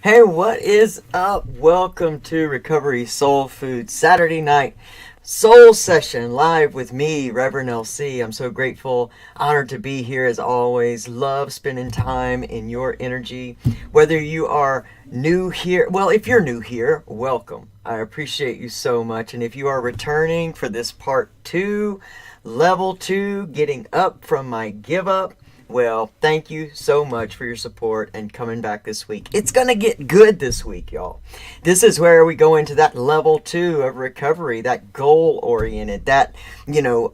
Hey, what is up? Welcome to Recovery Soul Food Saturday night soul session live with me, Reverend LC. I'm so grateful, honored to be here as always. Love spending time in your energy. Whether you are new here, well, if you're new here, welcome. I appreciate you so much. And if you are returning for this part 2, level 2, getting up from my give up, well, thank you so much for your support and coming back this week. It's going to get good this week, y'all. This is where we go into that level 2 of recovery, that goal-oriented, that,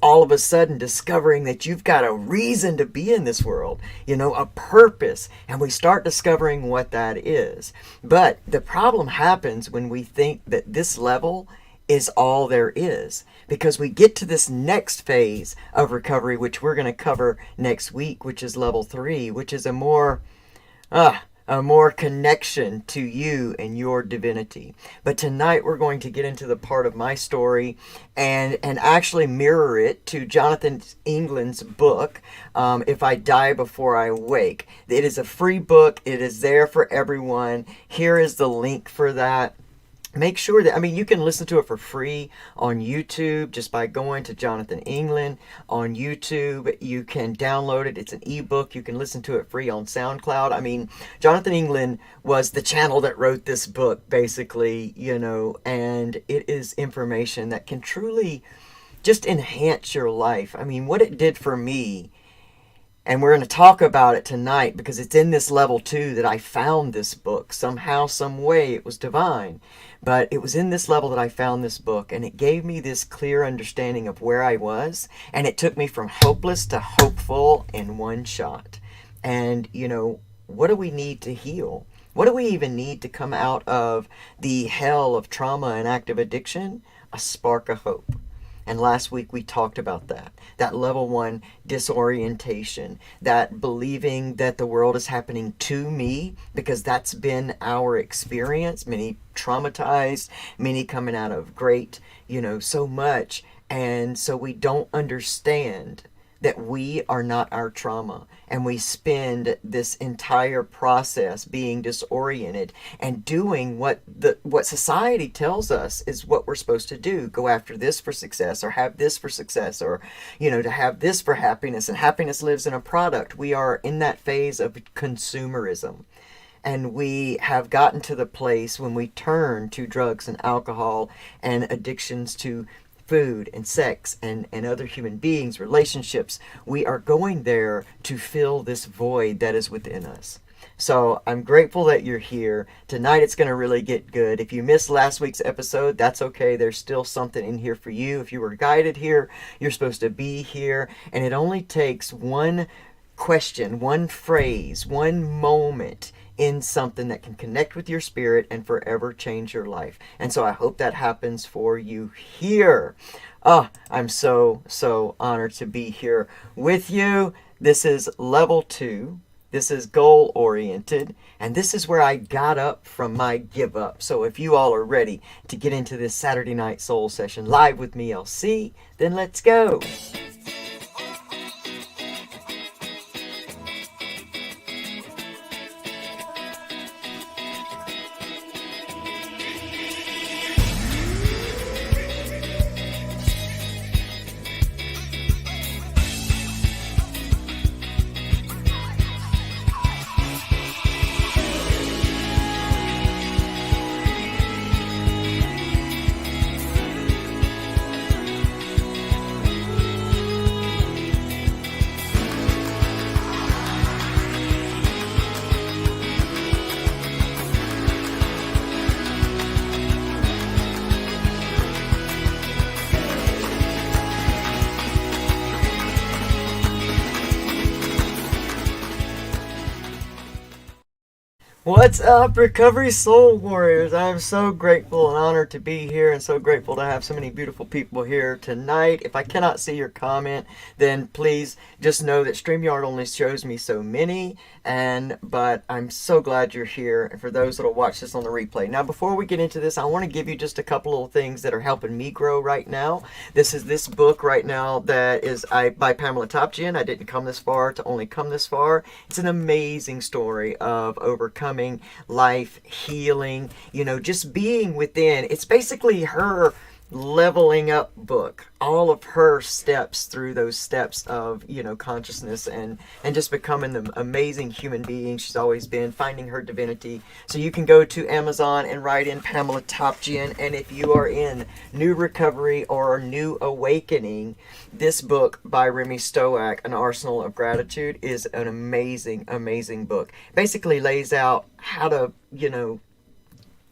all of a sudden discovering that you've got a reason to be in this world, a purpose, and we start discovering what that is. But the problem happens when we think that this level is all there is, because we get to this next phase of recovery, which we're going to cover next week, which is level 3, which is a more connection to you and your divinity. But tonight we're going to get into the part of my story and actually mirror it to Jonathan England's book, If I Die Before I Wake. It is a free book. It is there for everyone. Here is the link for that. Make sure that, you can listen to it for free on YouTube just by going to Jonathan England on YouTube. You can download it. It's an ebook. You can listen to it free on SoundCloud. Jonathan England was the channel that wrote this book, basically, and it is information that can truly just enhance your life. What it did for me. And we're going to talk about it tonight because it's in this level 2 that I found this book. Somehow, some way, it was divine. But it was in this level that I found this book, and it gave me this clear understanding of where I was, and it took me from hopeless to hopeful in one shot. And, what do we need to heal? What do we even need to come out of the hell of trauma and active addiction? A spark of hope. And last week we talked about that level 1 disorientation, that believing that the world is happening to me, because that's been our experience. Many traumatized, many coming out of great, so much. And so we don't understand that we are not our trauma, and we spend this entire process being disoriented and doing what society tells us is what we're supposed to do. Go after this for success, or have this for success, or to have this for happiness, and happiness lives in a product. We are in that phase of consumerism. And we have gotten to the place when we turn to drugs and alcohol and addictions to food and sex and other human beings, relationships. We are going there to fill this void that is within us. So I'm grateful that you're here. Tonight it's going to really get good. If you missed last week's episode, that's okay. There's still something in here for you. If you were guided here, you're supposed to be here. And it only takes one question, one phrase, one moment in something that can connect with your spirit and forever change your life. And so I hope that happens for you here. I'm so honored to be here with you. This is level 2. This is goal oriented. And this is where I got up from my give up. So if you all are ready to get into this Saturday night soul session live with me, LC, then let's go. What's up, Recovery Soul Warriors? I'm so grateful and honored to be here, and so grateful to have so many beautiful people here tonight. If I cannot see your comment, then please just know that StreamYard only shows me so many, but I'm so glad you're here, and for those that will watch this on the replay. Now, before we get into this, I want to give you just a couple of things that are helping me grow right now. This is this book right now that is by Pamela Topjian. I didn't come this far to only come this far. It's an amazing story of overcoming becoming, life, healing, just being within. It's basically her leveling up book, all of her steps through those steps of consciousness and just becoming the amazing human being she's always been, finding her divinity. So you can go to Amazon and write in Pamela Topjian, and if you are in new recovery or new awakening, this book by Remy Stoack, An Arsenal of Gratitude, is an amazing book. Basically lays out how to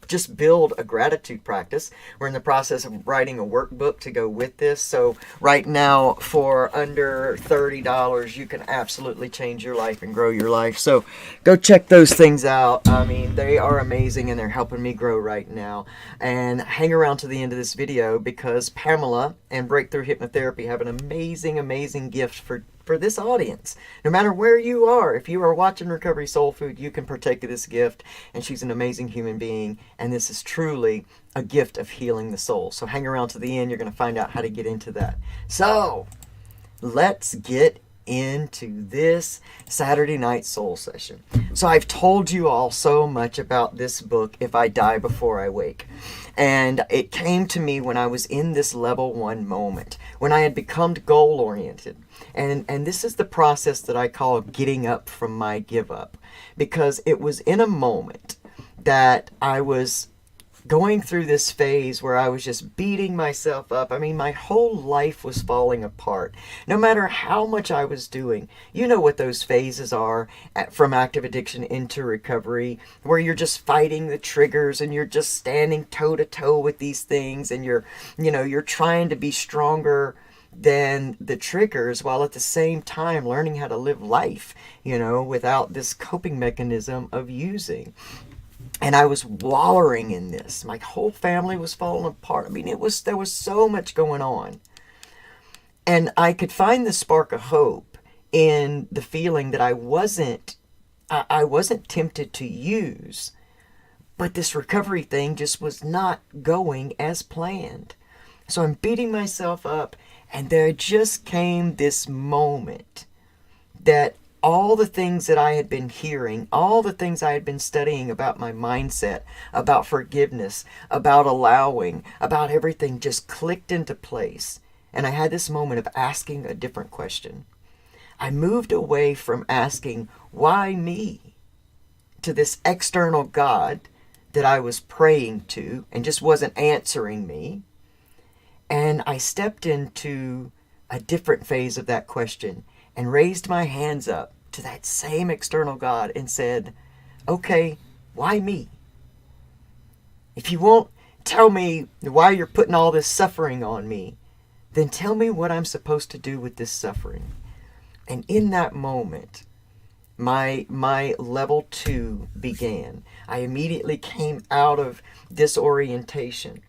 just build a gratitude practice. We're in the process of writing a workbook to go with this. So right now, for under $30, you can absolutely change your life and grow your life. So go check those things out. I mean, they are amazing and they're helping me grow right now. And hang around to the end of this video, because Pamela and Breakthrough Hypnotherapy have an amazing gift for this audience. No matter where you are, if you are watching Recovery Soul Food, you can partake of this gift, and she's an amazing human being, and this is truly a gift of healing the soul. So hang around to the end, you're going to find out how to get into that. So let's get into this Saturday night soul session. So I've told you all so much about this book, If I Die Before I Wake. And it came to me when I was in this level 1 moment, when I had become goal-oriented. And this is the process that I call getting up from my give up. Because it was in a moment that I was going through this phase where I was just beating myself up. I mean, my whole life was falling apart. No matter how much I was doing, you know what those phases are from active addiction into recovery, where you're just fighting the triggers and you're just standing toe to toe with these things, and you're trying to be stronger than the triggers, while at the same time learning how to live life, without this coping mechanism of using. And I was wallowing in this. My whole family was falling apart. I mean, there was so much going on. And I could find the spark of hope in the feeling that I wasn't tempted to use, but this recovery thing just was not going as planned. So I'm beating myself up, and there just came this moment that all the things that I had been hearing, all the things I had been studying about my mindset, about forgiveness, about allowing, about everything just clicked into place. And I had this moment of asking a different question. I moved away from asking, why me, to this external God that I was praying to and just wasn't answering me. And I stepped into a different phase of that question and raised my hands up to that same external God and said, okay, why me? If you won't tell me why you're putting all this suffering on me, then tell me what I'm supposed to do with this suffering. And in that moment, my level 2 began. I immediately came out of disorientation,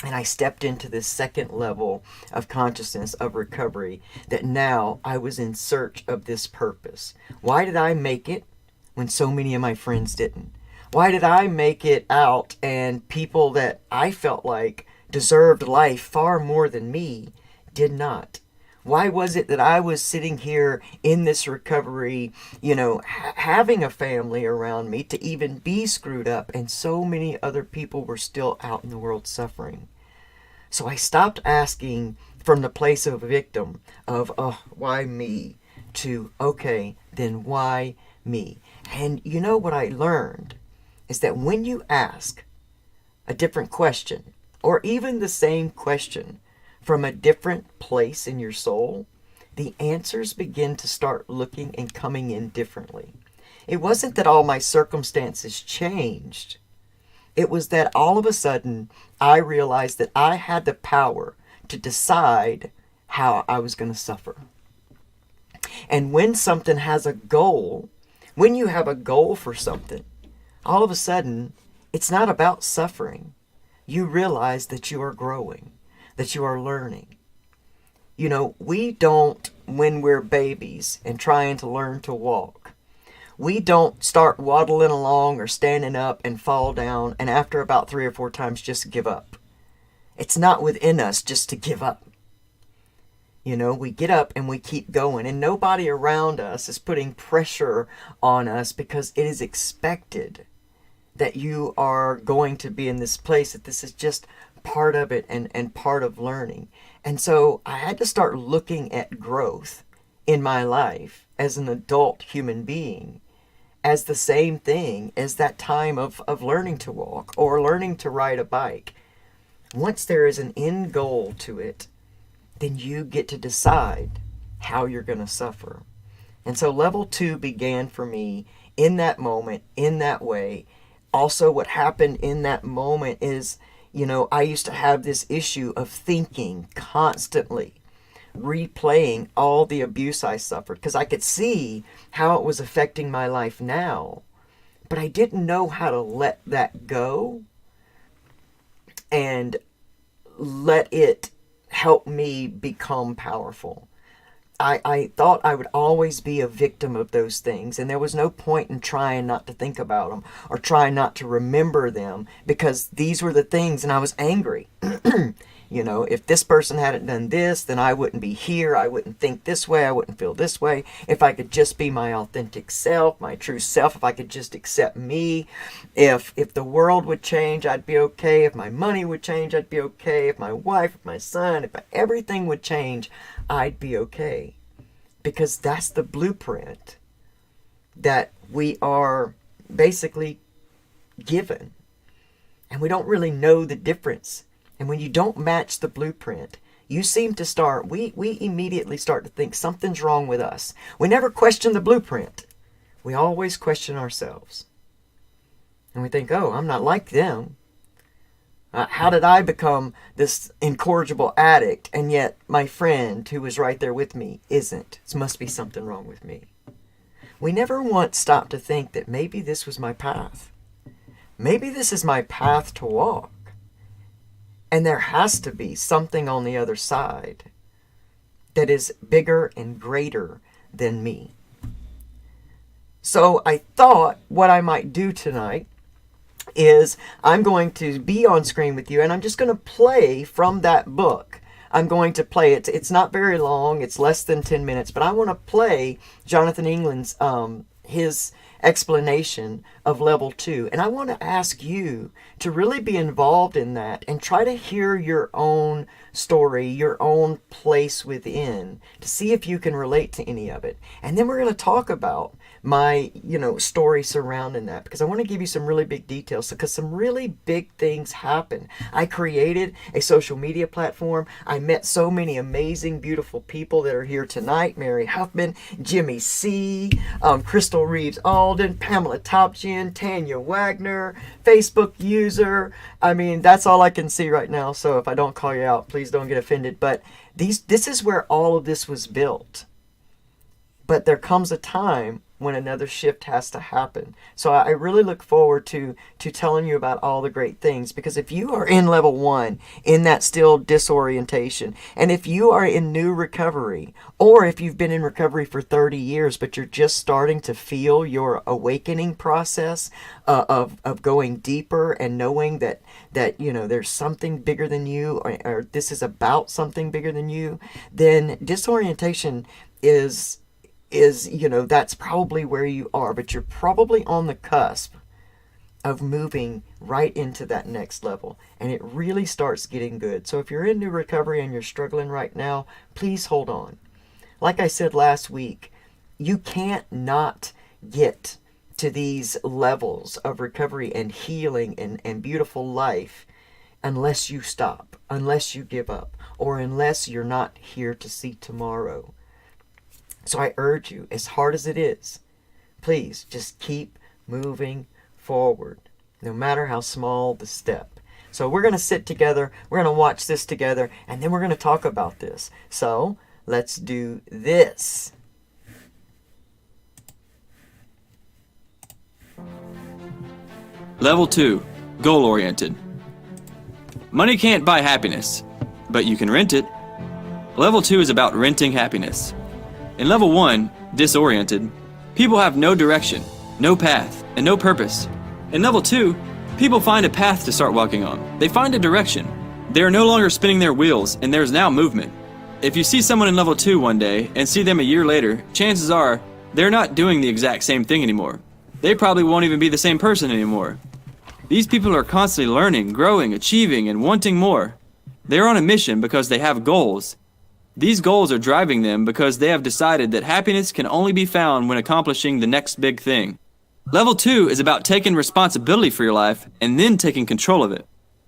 and I stepped into this second level of consciousness, of recovery, that now I was in search of this purpose. Why did I make it when so many of my friends didn't? Why did I make it out and people that I felt like deserved life far more than me did not? Why was it that I was sitting here in this recovery, having a family around me to even be screwed up, and so many other people were still out in the world suffering? So I stopped asking from the place of a victim of, oh, why me? To, okay, then why me? And you know what I learned is that when you ask a different question, or even the same question, from a different place in your soul, the answers begin to start looking and coming in differently. It wasn't that all my circumstances changed. It was that all of a sudden I realized that I had the power to decide how I was going to suffer. And when something has a goal, when you have a goal for something, all of a sudden it's not about suffering. You realize that you are growing, that you are learning. We don't, when we're babies and trying to learn to walk, we don't start waddling along or standing up and fall down and after about 3 or 4 times just give up. It's not within us just to give up. You know, we get up and we keep going, and nobody around us is putting pressure on us because it is expected that you are going to be in this place, that this is just part of it and part of learning. And so I had to start looking at growth in my life as an adult human being as the same thing as that time of learning to walk or learning to ride a bike. Once there is an end goal to it, then you get to decide how you're going to suffer. And so level 2 began for me in that moment, in that way. Also, what happened in that moment is, you know, I used to have this issue of thinking constantly, replaying all the abuse I suffered, because I could see how it was affecting my life now, but I didn't know how to let that go and let it help me become powerful. I thought I would always be a victim of those things, and there was no point in trying not to think about them or trying not to remember them, because these were the things, and I was angry. You know, if this person hadn't done this, then I wouldn't be here. I wouldn't think this way. I wouldn't feel this way. If I could just be my authentic self, my true self, if I could just accept me, if the world would change, I'd be okay. If my money would change, I'd be okay. If my wife, if my son, if everything would change, I'd be okay. Because that's the blueprint that we are basically given. And we don't really know the difference. And when you don't match the blueprint, you seem to start, we immediately start to think something's wrong with us. We never question the blueprint. We always question ourselves. And we think, oh, I'm not like them. How did I become this incorrigible addict, and yet my friend who was right there with me isn't? It must be something wrong with me. We never once stop to think that maybe this was my path. Maybe this is my path to walk. And there has to be something on the other side that is bigger and greater than me. So I thought what I might do tonight is I'm going to be on screen with you, and I'm just going to play from that book. I'm going to play it. It's not very long. It's less than 10 minutes, but I want to play Jonathan England's his explanation of level 2. And I want to ask you to really be involved in that and try to hear your own story, your own place within, to see if you can relate to any of it. And then we're going to talk about my, story surrounding that, because I want to give you some really big details, because some really big things happen. I created a social media platform. I met so many amazing, beautiful people that are here tonight. Mary Huffman, Jimmy C., Crystal Reeves Alden, Pamela Topchin, Tanya Wagner, Facebook user. I mean, that's all I can see right now. So if I don't call you out, please don't get offended. But this is where all of this was built. But there comes a time when another shift has to happen. So I really look forward to telling you about all the great things, because if you are in level 1, in that still disorientation, and if you are in new recovery, or if you've been in recovery for 30 years, but you're just starting to feel your awakening process of going deeper and knowing that there's something bigger than you, or this is about something bigger than you, then disorientation is that's probably where you are, but you're probably on the cusp of moving right into that next level, and it really starts getting good. So if you're in new recovery and you're struggling right now, please hold on. Like I said last week, you can't not get to these levels of recovery and healing and beautiful life unless you stop, unless you give up, or unless you're not here to see tomorrow. So I urge you, as hard as it is, please just keep moving forward, no matter how small the step. So we're going to sit together, we're going to watch this together, and then we're going to talk about this. So let's do this. Level 2, goal-oriented. Money can't buy happiness, but you can rent it. Level 2 is about renting happiness. In level 1, disoriented, people have no direction, no path, and no purpose. In level 2, people find a path to start walking on. They find a direction. They are no longer spinning their wheels, and there is now movement. If you see someone in level 2 one day and see them a year later, chances are they're not doing the exact same thing anymore. They probably won't even be the same person anymore. These people are constantly learning, growing, achieving, and wanting more. They're on a mission because they have goals. These goals are driving them because they have decided that happiness can only be found when accomplishing the next big thing. Level 2 is about taking responsibility for your life and then taking control of it.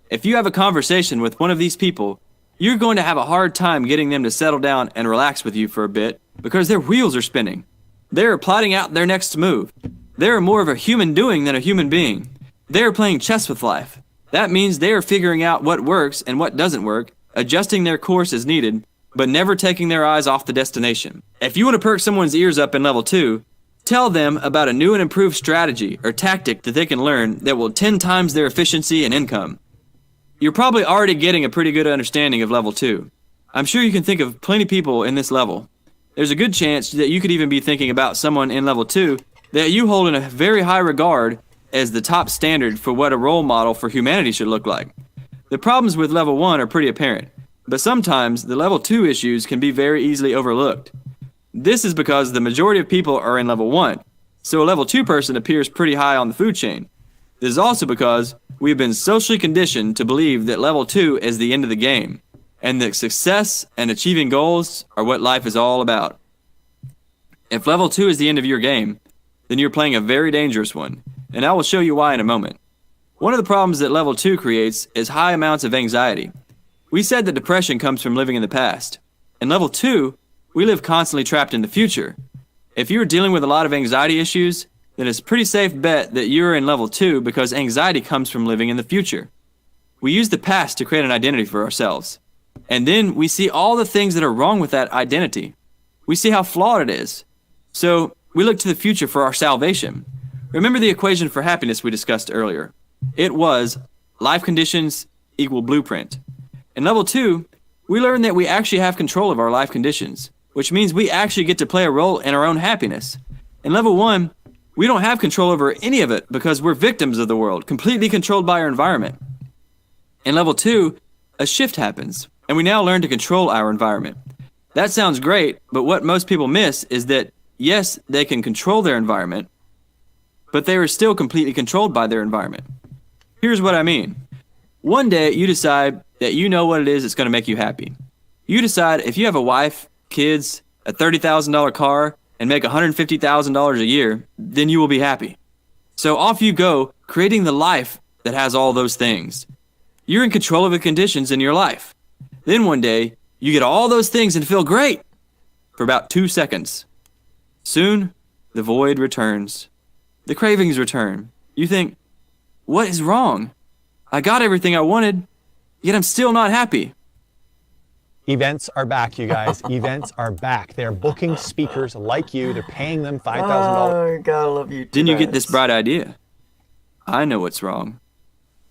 If you have a conversation with one of these people, you're going to have a hard time getting them to settle down and relax with you for a bit because their wheels are spinning. They are plotting out their next move. They are more of a human doing than a human being. They are playing chess with life. That means they are figuring out what works and what doesn't work, adjusting their course as needed, but never taking their eyes off the destination. If you want to perk someone's ears up in level 2, tell them about a new and improved strategy or tactic that they can learn that will 10 times their efficiency and income. You're probably already getting a pretty good understanding of level 2. I'm sure you can think of plenty of people in this level. There's a good chance that you could even be thinking about someone in level 2 that you hold in a very high regard as the top standard for what a role model for humanity should look like. The problems with level 1 are pretty apparent, but sometimes the level 2 issues can be very easily overlooked. This is because the majority of people are in level 1, so a level 2 person appears pretty high on the food chain. This is also because we've been socially conditioned to believe that level 2 is the end of the game, and that success and achieving goals are what life is all about. If level 2 is the end of your game, then you're playing a very dangerous one, and I will show you why in a moment. One of the problems that level 2 creates is high amounts of anxiety. We said that depression comes from living in the past. In level 2, we live constantly trapped in the future. If you're dealing with a lot of anxiety issues, then it's a pretty safe bet that you're in level 2 because anxiety comes from living in the future. We use the past to create an identity for ourselves. And then we see all the things that are wrong with that identity. We see how flawed it is. So we look to the future for our salvation. Remember the equation for happiness we discussed earlier. It was life conditions equal blueprint. In level 2, we learn that we actually have control of our life conditions, which means we actually get to play a role in our own happiness. In level 1, we don't have control over any of it because we're victims of the world, completely controlled by our environment. In level 2, a shift happens, and we now learn to control our environment. That sounds great, but what most people miss is that, yes, they can control their environment, but they are still completely controlled by their environment. Here's what I mean. One day, you decide that you know what it is that's going to make you happy. You decide if you have a wife, kids, a $30,000 car, and make $150,000 a year, then you will be happy. So off you go, creating the life that has all those things. You're in control of the conditions in your life. Then one day, you get all those things and feel great for about 2 seconds. Soon, the void returns. The cravings return. You think, what is wrong? I got everything I wanted, yet I'm still not happy. Events are back, you guys. Events are back. They're booking speakers like you. They're paying them $5,000. Oh, gotta love you. Then you get this bright idea. I know what's wrong.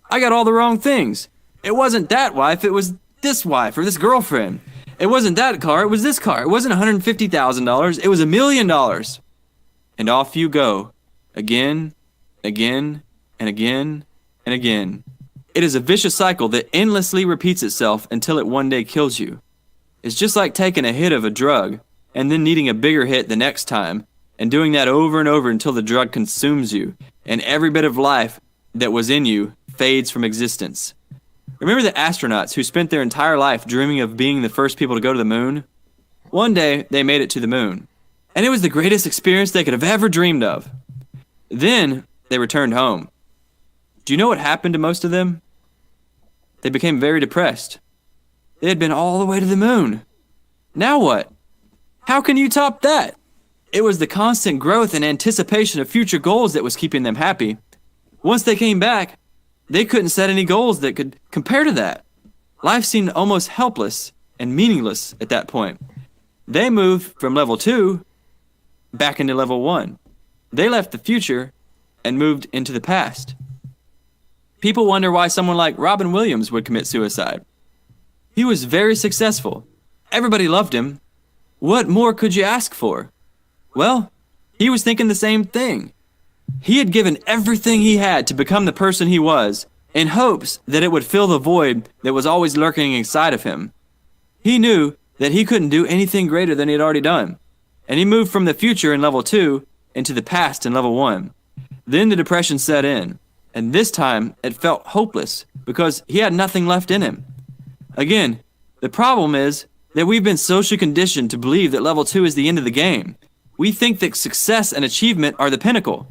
I got all the wrong things. It wasn't that wife, it was this wife or this girlfriend. It wasn't that car, it was this car. It wasn't $150,000, it was $1 million. And off you go. Again, again, and again, and again. It is a vicious cycle that endlessly repeats itself until it one day kills you. It's just like taking a hit of a drug and then needing a bigger hit the next time and doing that over and over until the drug consumes you and every bit of life that was in you fades from existence. Remember the astronauts who spent their entire life dreaming of being the first people to go to the moon? One day they made it to the moon, and it was the greatest experience they could have ever dreamed of. Then they returned home. Do you know what happened to most of them? They became very depressed. They had been all the way to the moon. Now what? How can you top that? It was the constant growth and anticipation of future goals that was keeping them happy. Once they came back, they couldn't set any goals that could compare to that. Life seemed almost helpless and meaningless at that point. They moved from level 2 back into level 1. They left the future and moved into the past. People wonder why someone like Robin Williams would commit suicide. He was very successful. Everybody loved him. What more could you ask for? Well, he was thinking the same thing. He had given everything he had to become the person he was, in hopes that it would fill the void that was always lurking inside of him. He knew that he couldn't do anything greater than he had already done. And he moved from the future in level 2 into the past in level 1. Then the depression set in, and this time it felt hopeless because he had nothing left in him. Again, the problem is that we've been socially conditioned to believe that level 2 is the end of the game. We think that success and achievement are the pinnacle.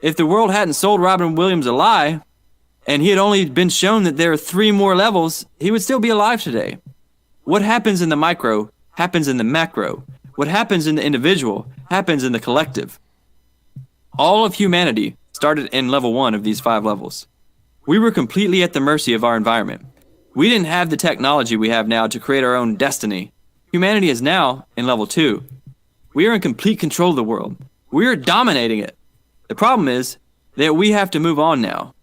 If the world hadn't sold Robin Williams a lie, and he had only been shown that there are 3 more levels, he would still be alive today. What happens in the micro happens in the macro. What happens in the individual happens in the collective. All of humanity started in level 1 of these 5 levels. We were completely at the mercy of our environment. We didn't have the technology we have now to create our own destiny. Humanity is now in level 2. We are in complete control of the world. We are dominating it. The problem is that we have to move on now,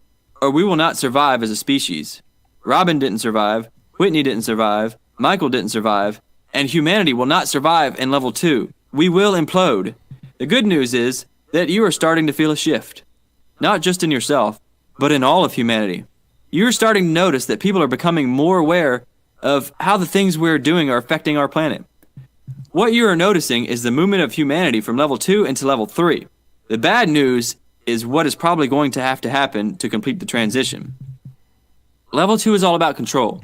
or we will not survive as a species. Robin didn't survive, Whitney didn't survive, Michael didn't survive, and humanity will not survive in level 2. We will implode. The good news is that you are starting to feel a shift. Not just in yourself, but in all of humanity. You're starting to notice that people are becoming more aware of how the things we're doing are affecting our planet. What you are noticing is the movement of humanity from level 2 into level 3. The bad news is what is probably going to have to happen to complete the transition. Level 2 is all about control.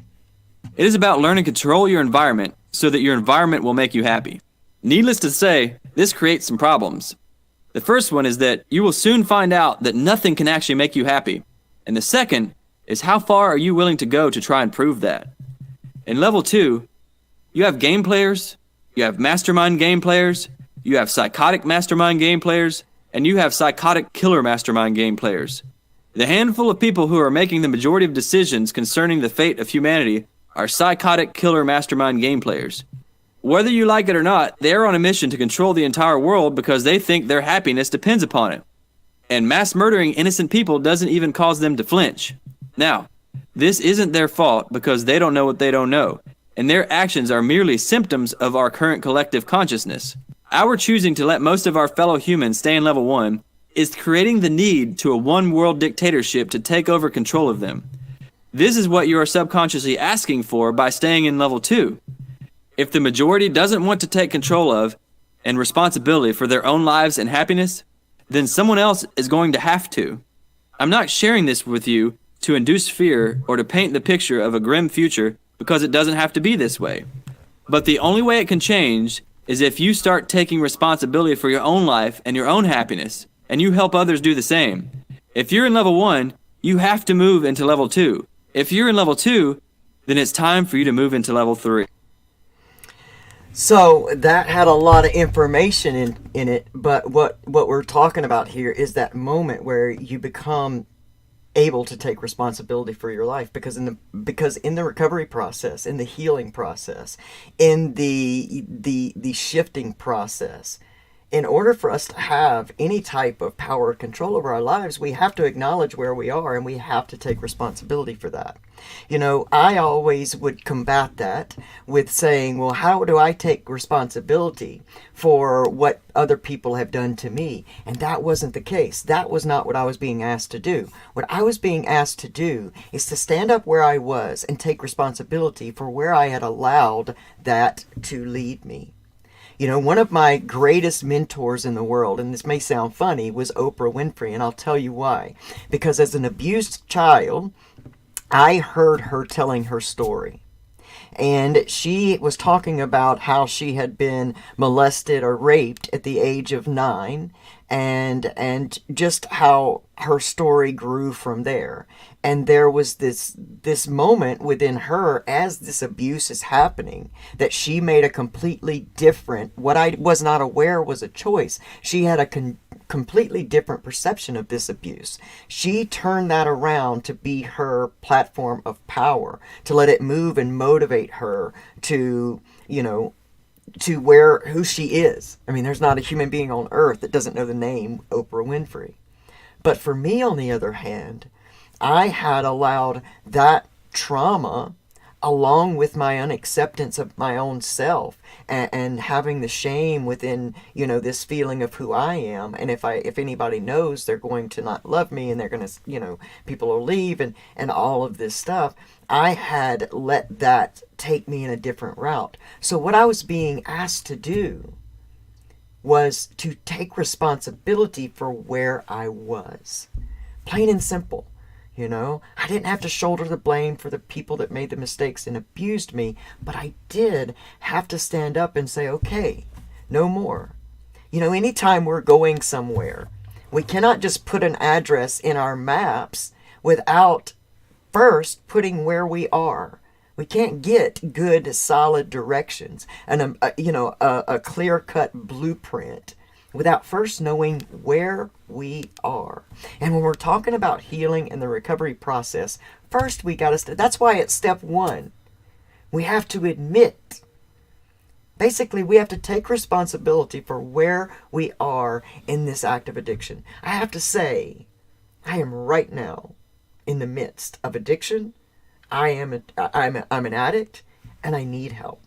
It is about learning to control your environment so that your environment will make you happy. Needless to say, this creates some problems. The first one is that you will soon find out that nothing can actually make you happy. And the second is how far are you willing to go to try and prove that? In level 2, you have game players, you have mastermind game players, you have psychotic mastermind game players, and you have psychotic killer mastermind game players. The handful of people who are making the majority of decisions concerning the fate of humanity are psychotic killer mastermind game players. Whether you like it or not, they are on a mission to control the entire world because they think their happiness depends upon it. And mass murdering innocent people doesn't even cause them to flinch. Now, this isn't their fault because they don't know what they don't know, and their actions are merely symptoms of our current collective consciousness. Our choosing to let most of our fellow humans stay in level 1 is creating the need to a one-world dictatorship to take over control of them. This is what you are subconsciously asking for by staying in level 2. If the majority doesn't want to take control of and responsibility for their own lives and happiness, then someone else is going to have to. I'm not sharing this with you to induce fear or to paint the picture of a grim future because it doesn't have to be this way. But the only way it can change is if you start taking responsibility for your own life and your own happiness, and you help others do the same. If you're in level 1, you have to move into level 2. If you're in level 2, then it's time for you to move into level 3. So that had a lot of information in it, but what we're talking about here is that moment where you become able to take responsibility for your life, because in the recovery process, in the healing process, in the shifting process, in order for us to have any type of power or control over our lives, we have to acknowledge where we are and we have to take responsibility for that. You know, I always would combat that with saying, well, how do I take responsibility for what other people have done to me? And that wasn't the case. That was not what I was being asked to do. What I was being asked to do is to stand up where I was and take responsibility for where I had allowed that to lead me. You know, one of my greatest mentors in the world, and this may sound funny, was Oprah Winfrey, and I'll tell you why. Because as an abused child, I heard her telling her story. And she was talking about how she had been molested or raped at the age of 9, and just how her story grew from there. And there was this moment within her as this abuse is happening that she made a completely different, what I was not aware was a choice. She had a completely different perception of this abuse. She turned that around to be her platform of power, to let it move and motivate her to, you know, to who she is. I mean, there's not a human being on earth that doesn't know the name Oprah Winfrey. But for me, on the other hand, I had allowed that trauma along with my unacceptance of my own self, and having the shame within, this feeling of who I am. And if anybody knows, they're going to not love me, and they're going to, people will leave, and all of this stuff. I had let that take me in a different route. So what I was being asked to do was to take responsibility for where I was. Plain and simple. I didn't have to shoulder the blame for the people that made the mistakes and abused me, but I did have to stand up and say, okay, no more. Anytime we're going somewhere, we cannot just put an address in our maps without first putting where we are. We can't get good, solid directions and a clear-cut blueprint without first knowing where we are. And when we're talking about healing and the recovery process, first we got to, that's why it's step 1. We have to admit, basically we have to take responsibility for where we are in this active addiction. I have to say, I am right now in the midst of addiction. I'm an addict, and I need help.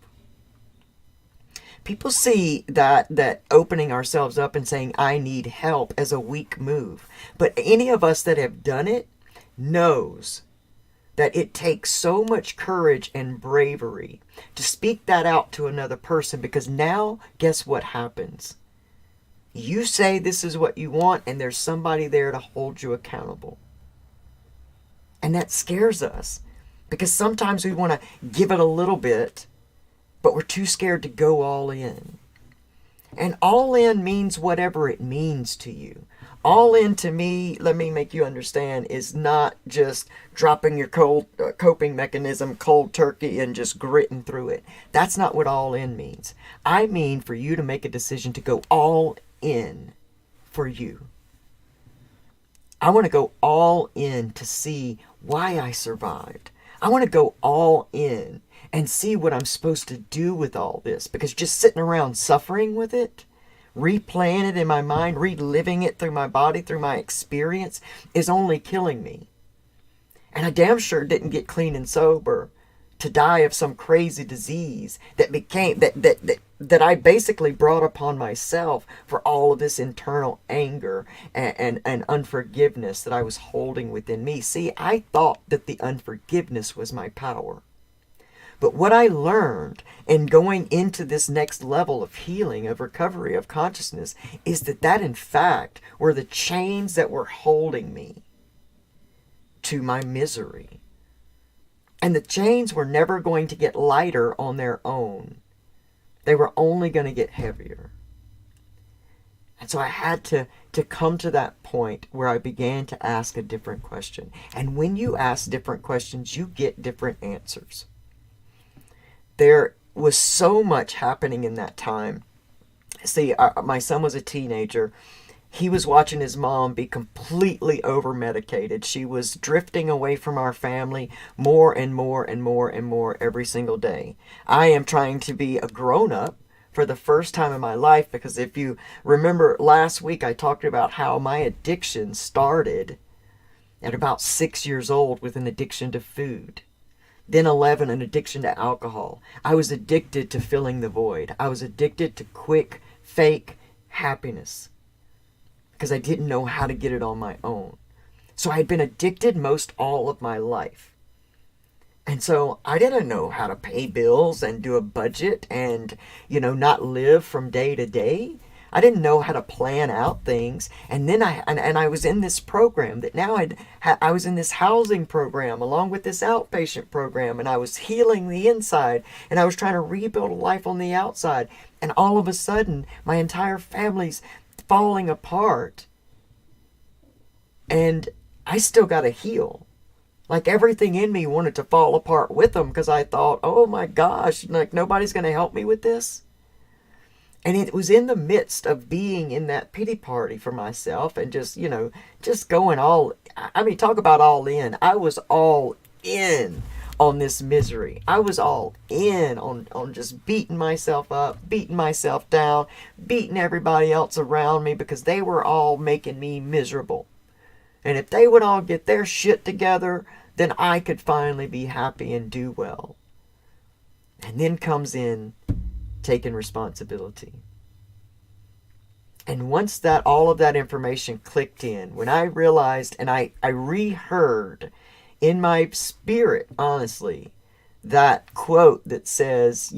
People see that opening ourselves up and saying, I need help, as a weak move. But any of us that have done it knows that it takes so much courage and bravery to speak that out to another person, because now, guess what happens? You say this is what you want, and there's somebody there to hold you accountable. And that scares us, because sometimes we want to give it a little bit, but we're too scared to go all in. And all in means whatever it means to you. All in, to me, let me make you understand, is not just dropping your coping mechanism cold turkey and just gritting through it. That's not what all in means. I mean for you to make a decision to go all in for you. I want to go all in to see why I survived. I want to go all in and see what I'm supposed to do with all this, because just sitting around suffering with it, replaying it in my mind, reliving it through my body, through my experience, is only killing me. And I damn sure didn't get clean and sober to die of some crazy disease that became that I basically brought upon myself for all of this internal anger and unforgiveness that I was holding within me. See, I thought that the unforgiveness was my power. But what I learned in going into this next level of healing, of recovery, of consciousness, is that in fact were the chains that were holding me to my misery. And the chains were never going to get lighter on their own. They were only going to get heavier. And so I had to come to that point where I began to ask a different question. And when you ask different questions, you get different answers. There was so much happening in that time. See, my son was a teenager. He was watching his mom be completely over-medicated. She was drifting away from our family more and more and more and more every single day. I am trying to be a grown-up for the first time in my life, because if you remember last week, I talked about how my addiction started at about 6 years old with an addiction to food. Then 11, an addiction to alcohol. I was addicted to filling the void. I was addicted to quick, fake happiness because I didn't know how to get it on my own. So I had been addicted most all of my life. And so I didn't know how to pay bills and do a budget and, not live from day to day. I didn't know how to plan out things. And then I was in this program that now I was in this housing program along with this outpatient program, and I was healing the inside, and I was trying to rebuild a life on the outside. And all of a sudden, my entire family's falling apart. And I still got to heal. Like everything in me wanted to fall apart with them, because I thought, oh my gosh, like nobody's going to help me with this. And it was in the midst of being in that pity party for myself and just going all, talk about all in. I was all in on this misery. I was all in on just beating myself up, beating myself down, beating everybody else around me because they were all making me miserable. And if they would all get their shit together, then I could finally be happy and do well. And then comes in taking responsibility. And once that all of that information clicked in, when I realized and I reheard in my spirit, honestly, that quote that says,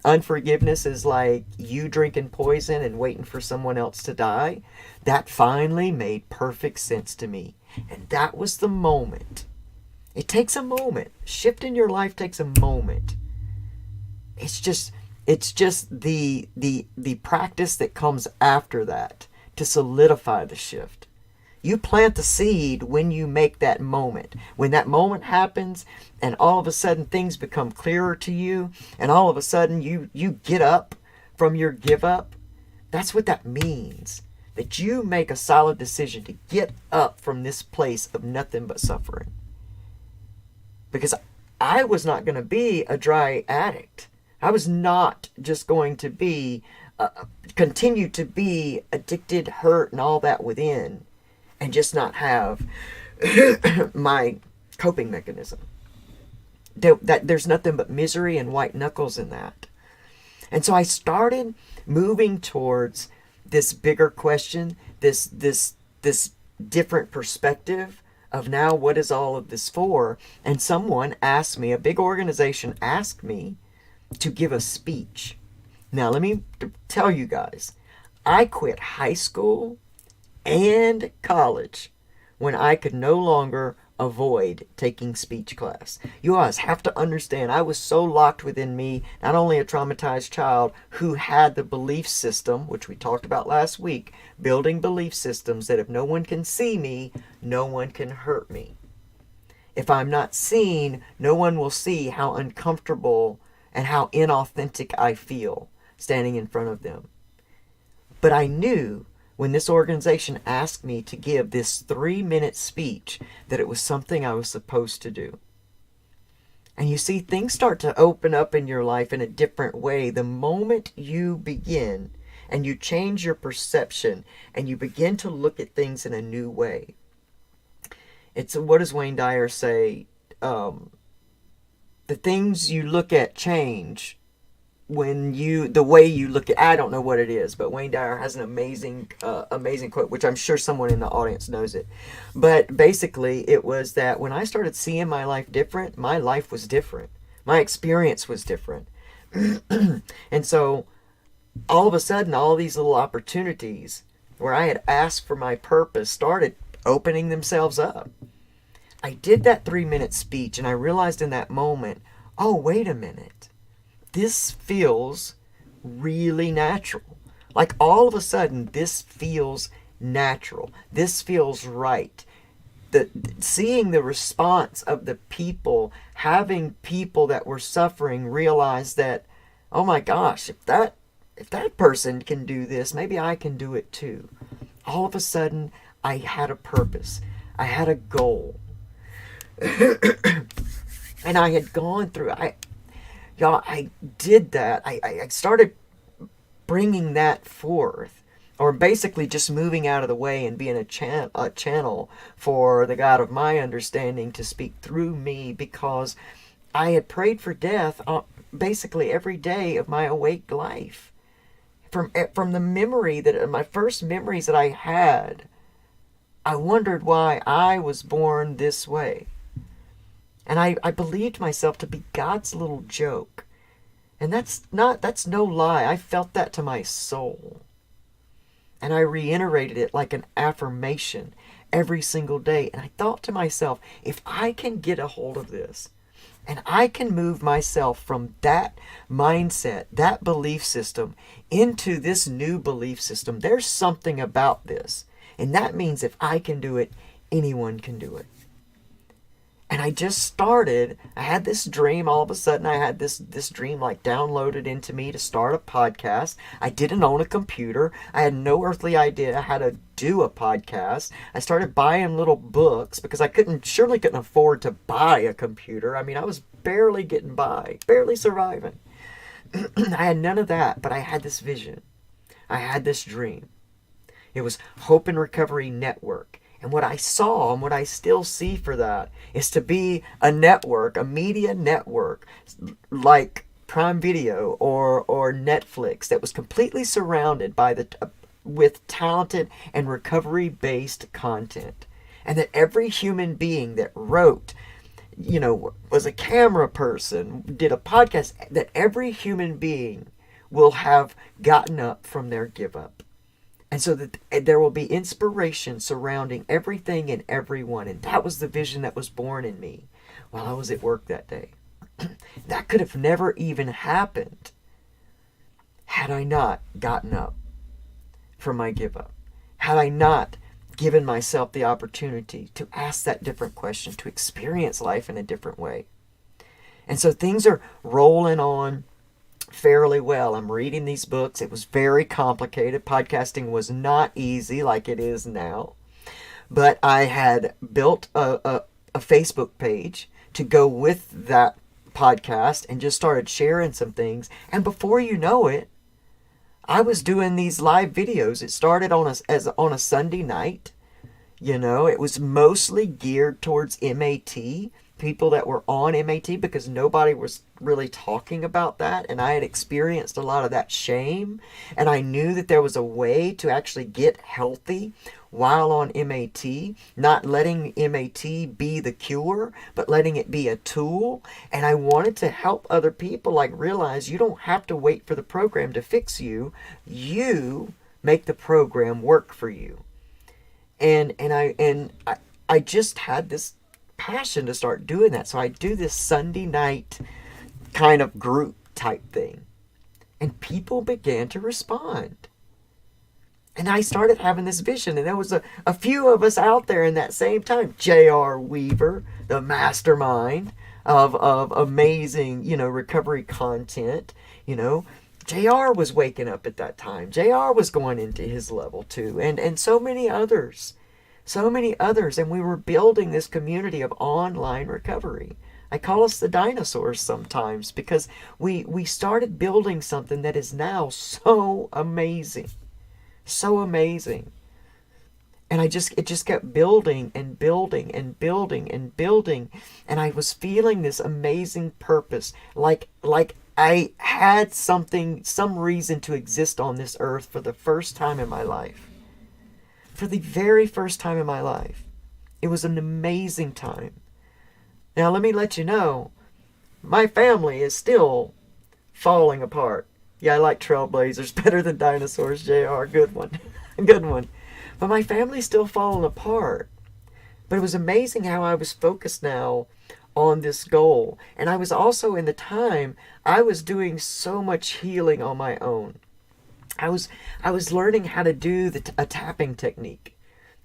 unforgiveness is like you drinking poison and waiting for someone else to die, that finally made perfect sense to me. And that was the moment. It takes a moment. Shifting your life takes a moment. It's just the practice that comes after that to solidify the shift. You plant the seed when you make that moment. When that moment happens and all of a sudden things become clearer to you and all of a sudden you get up from your give up, that's what that means. That you make a solid decision to get up from this place of nothing but suffering. Because I was not going to be a dry addict. I was not just going to be, continue to be addicted, hurt, and all that within, and just not have my coping mechanism. There's nothing but misery and white knuckles in that. And so I started moving towards this bigger question, this different perspective of now what is all of this for? And someone asked me, a big organization asked me to give a speech. Now let me tell you guys, I quit high school and college when I could no longer avoid taking speech class. You guys have to understand, I was so locked within me, not only a traumatized child who had the belief system, which we talked about last week, building belief systems that if no one can see me, no one can hurt me. If I'm not seen, no one will see how uncomfortable and how inauthentic I feel standing in front of them. But I knew when this organization asked me to give this 3-minute speech that it was something I was supposed to do. And you see, things start to open up in your life in a different way the moment you begin and you change your perception and you begin to look at things in a new way. It's what does Wayne Dyer say? The things you look at change when the way you look at, I don't know what it is, but Wayne Dyer has an amazing quote, which I'm sure someone in the audience knows it. But basically it was that when I started seeing my life different, my life was different. My experience was different. And so all of a sudden, all these little opportunities where I had asked for my purpose started opening themselves up. I did that 3-minute speech and I realized in that moment, oh, wait a minute. This feels really natural. Like all of a sudden, this feels natural. This feels right. Seeing the response of the people, having people that were suffering realize that, oh my gosh, if that person can do this, maybe I can do it too. All of a sudden, I had a purpose. I had a goal. And I had gone through, I did that. I started bringing that forth, or basically just moving out of the way and being a channel for the God of my understanding to speak through me, because I had prayed for death basically every day of my awake life. From the memory my first memories that I had, I wondered why I was born this way. And I believed myself to be God's little joke. And that's no lie. I felt that to my soul. And I reiterated it like an affirmation every single day. And I thought to myself, if I can get a hold of this, and I can move myself from that mindset, that belief system, into this new belief system, there's something about this. And that means if I can do it, anyone can do it. And I just started, I had this dream, all of a sudden I had this dream like downloaded into me to start a podcast. I didn't own a computer. I had no earthly idea how to do a podcast. I started buying little books because I surely couldn't afford to buy a computer. I mean, I was barely getting by, barely surviving. I had none of that, but I had this vision. I had this dream. It was Hope and Recovery Network. And what I saw and what I still see for that is to be a network, a media network like Prime Video or Netflix that was completely surrounded by with talented and recovery-based content. And that every human being that wrote, was a camera person, did a podcast, that every human being will have gotten up from their give up. And so that there will be inspiration surrounding everything and everyone. And that was the vision that was born in me while I was at work that day. That could have never even happened had I not gotten up from my give up. Had I not given myself the opportunity to ask that different question, to experience life in a different way. And so things are rolling on fairly well. I'm reading these books. It was very complicated. Podcasting was not easy like it is now. But I had built a Facebook page to go with that podcast and just started sharing some things. And before you know it, I was doing these live videos. It started on a Sunday night. It was mostly geared towards MAT, people that were on MAT, because nobody was really talking about that. And I had experienced a lot of that shame. And I knew that there was a way to actually get healthy while on MAT, not letting MAT be the cure, but letting it be a tool. And I wanted to help other people realize you don't have to wait for the program to fix you. You make the program work for you. And I just had this passion to start doing that. So I do this Sunday night kind of group type thing. And people began to respond. And I started having this vision, and there was a few of us out there in that same time. J.R. Weaver, the mastermind of amazing, recovery content. J.R. was waking up at that time. J.R. was going into his level too, and so many others. So many others, and we were building this community of online recovery. I call us the dinosaurs sometimes because we started building something that is now so amazing. So amazing. And it just kept building and building and building and building. And I was feeling this amazing purpose. Like I had some reason to exist on this earth for the first time in my life. For the very first time in my life. It was an amazing time. Now let me let you know, my family is still falling apart. Yeah, I like trailblazers better than dinosaurs, JR. Good one. Good one. But my family's still falling apart. But it was amazing how I was focused now on this goal. And I was also, in the time, I was doing so much healing on my own. I was learning how to do a tapping technique,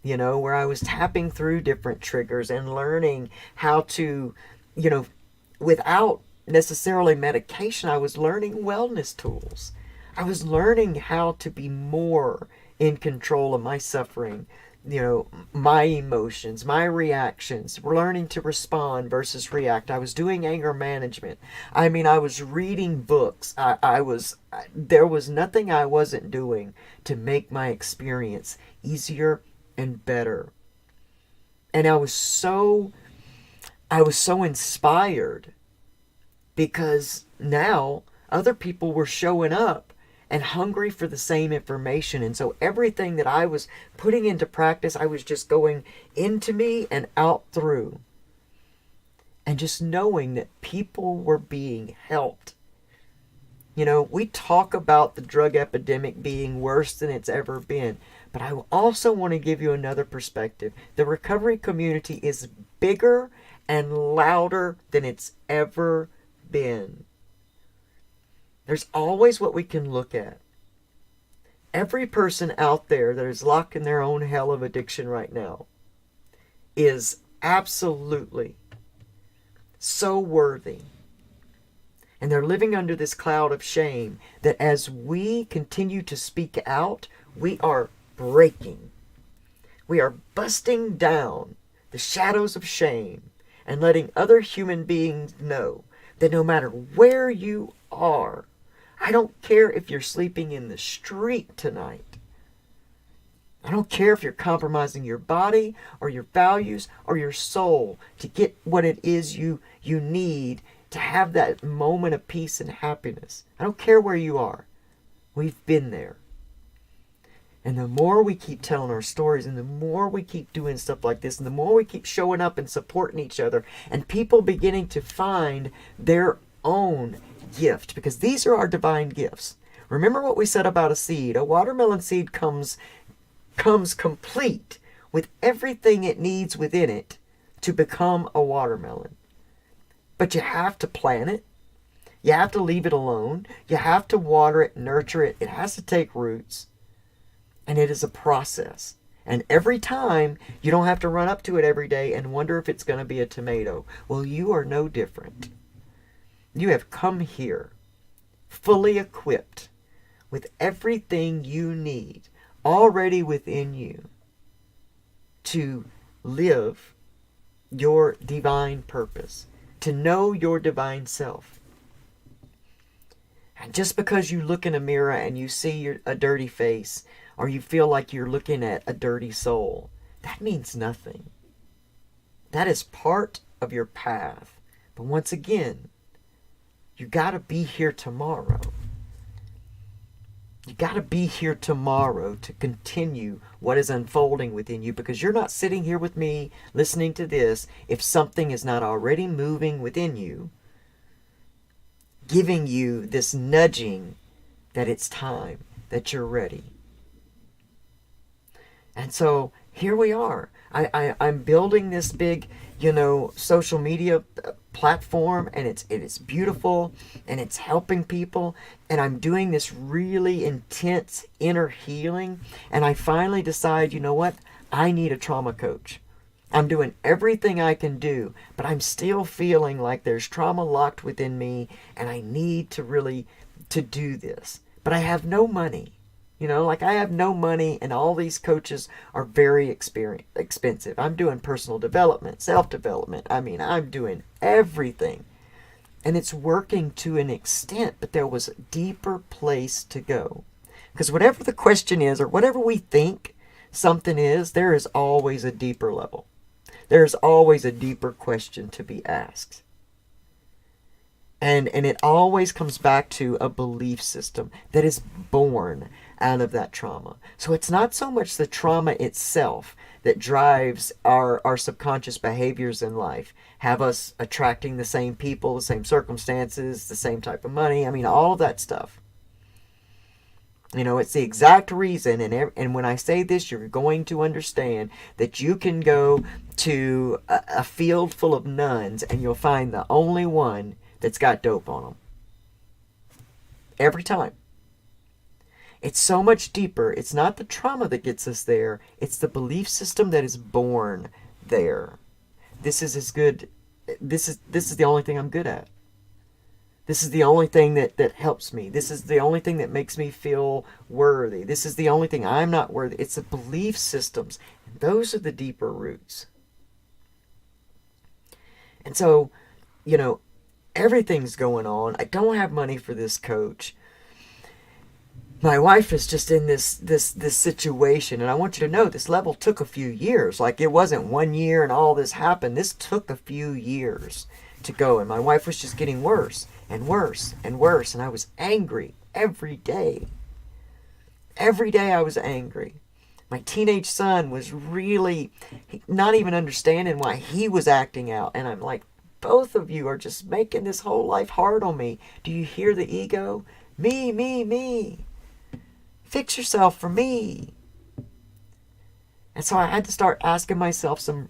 where I was tapping through different triggers and learning how to, without necessarily medication, I was learning wellness tools. I was learning how to be more in control of my suffering, my emotions, my reactions, learning to respond versus react. I was doing anger management. I was reading books. There was nothing I wasn't doing to make my experience easier and better. And I was so inspired because now other people were showing up and hungry for the same information. And so everything that I was putting into practice, I was just going into me and out through. And just knowing that people were being helped. We talk about the drug epidemic being worse than it's ever been. But I also want to give you another perspective. The recovery community is bigger and louder than it's ever been. There's always what we can look at. Every person out there that is locked in their own hell of addiction right now is absolutely so worthy. And they're living under this cloud of shame that as we continue to speak out, we are breaking. We are busting down the shadows of shame and letting other human beings know that no matter where you are, I don't care if you're sleeping in the street tonight. I don't care if you're compromising your body or your values or your soul to get what it is you need to have that moment of peace and happiness. I don't care where you are. We've been there. And the more we keep telling our stories, and the more we keep doing stuff like this, and the more we keep showing up and supporting each other, and people beginning to find their own gift, because these are our divine gifts. Remember what we said about a seed. A watermelon seed comes complete with everything it needs within it to become a watermelon. But you have to plant it. You have to leave it alone. You have to water it, nurture it. It has to take roots. And it is a process. And every time, you don't have to run up to it every day and wonder if it's going to be a tomato. Well, you are no different. You have come here fully equipped with everything you need already within you to live your divine purpose, to know your divine self. And just because you look in a mirror and you see a dirty face, or you feel like you're looking at a dirty soul, that means nothing. That is part of your path. But once again, you got to be here tomorrow. You got to be here tomorrow to continue what is unfolding within you, because you're not sitting here with me listening to this if something is not already moving within you, giving you this nudging that it's time, that you're ready. And so here we are. I'm building this big, social media platform, and it's beautiful, and it's helping people, and I'm doing this really intense inner healing, and I finally decide, you know what? I need a trauma coach. I'm doing everything I can do, but I'm still feeling like there's trauma locked within me, and I need to do this. But I have no money. I have no money, and all these coaches are very expensive. I'm doing personal development, self-development. I'm doing everything. And it's working to an extent, but there was a deeper place to go. Because whatever the question is, or whatever we think something is, there is always a deeper level. There's always a deeper question to be asked. And it always comes back to a belief system that is born out of that trauma. So it's not so much the trauma itself that drives our subconscious behaviors in life, have us attracting the same people, the same circumstances, the same type of money. All of that stuff. It's the exact reason, and when I say this, you're going to understand that you can go to a field full of nuns and you'll find the only one that's got dope on them. Every time. It's so much deeper. It's not the trauma that gets us there. It's the belief system that is born there. This is as good. This is the only thing I'm good at. This is the only thing that helps me. This is the only thing that makes me feel worthy. This is the only thing I'm not worthy. It's the belief systems. And those are the deeper roots. And so, everything's going on. I don't have money for this coach. My wife is just in this situation, and I want you to know this level took a few years. Like, it wasn't 1 year and all this happened. This took a few years to go, and my wife was just getting worse and worse and worse, and I was angry every day. Every day I was angry. My teenage son was really not even understanding why he was acting out, and I'm like, both of you are just making this whole life hard on me. Do you hear the ego? Me, me, me. Fix yourself for me. And so I had to start asking myself some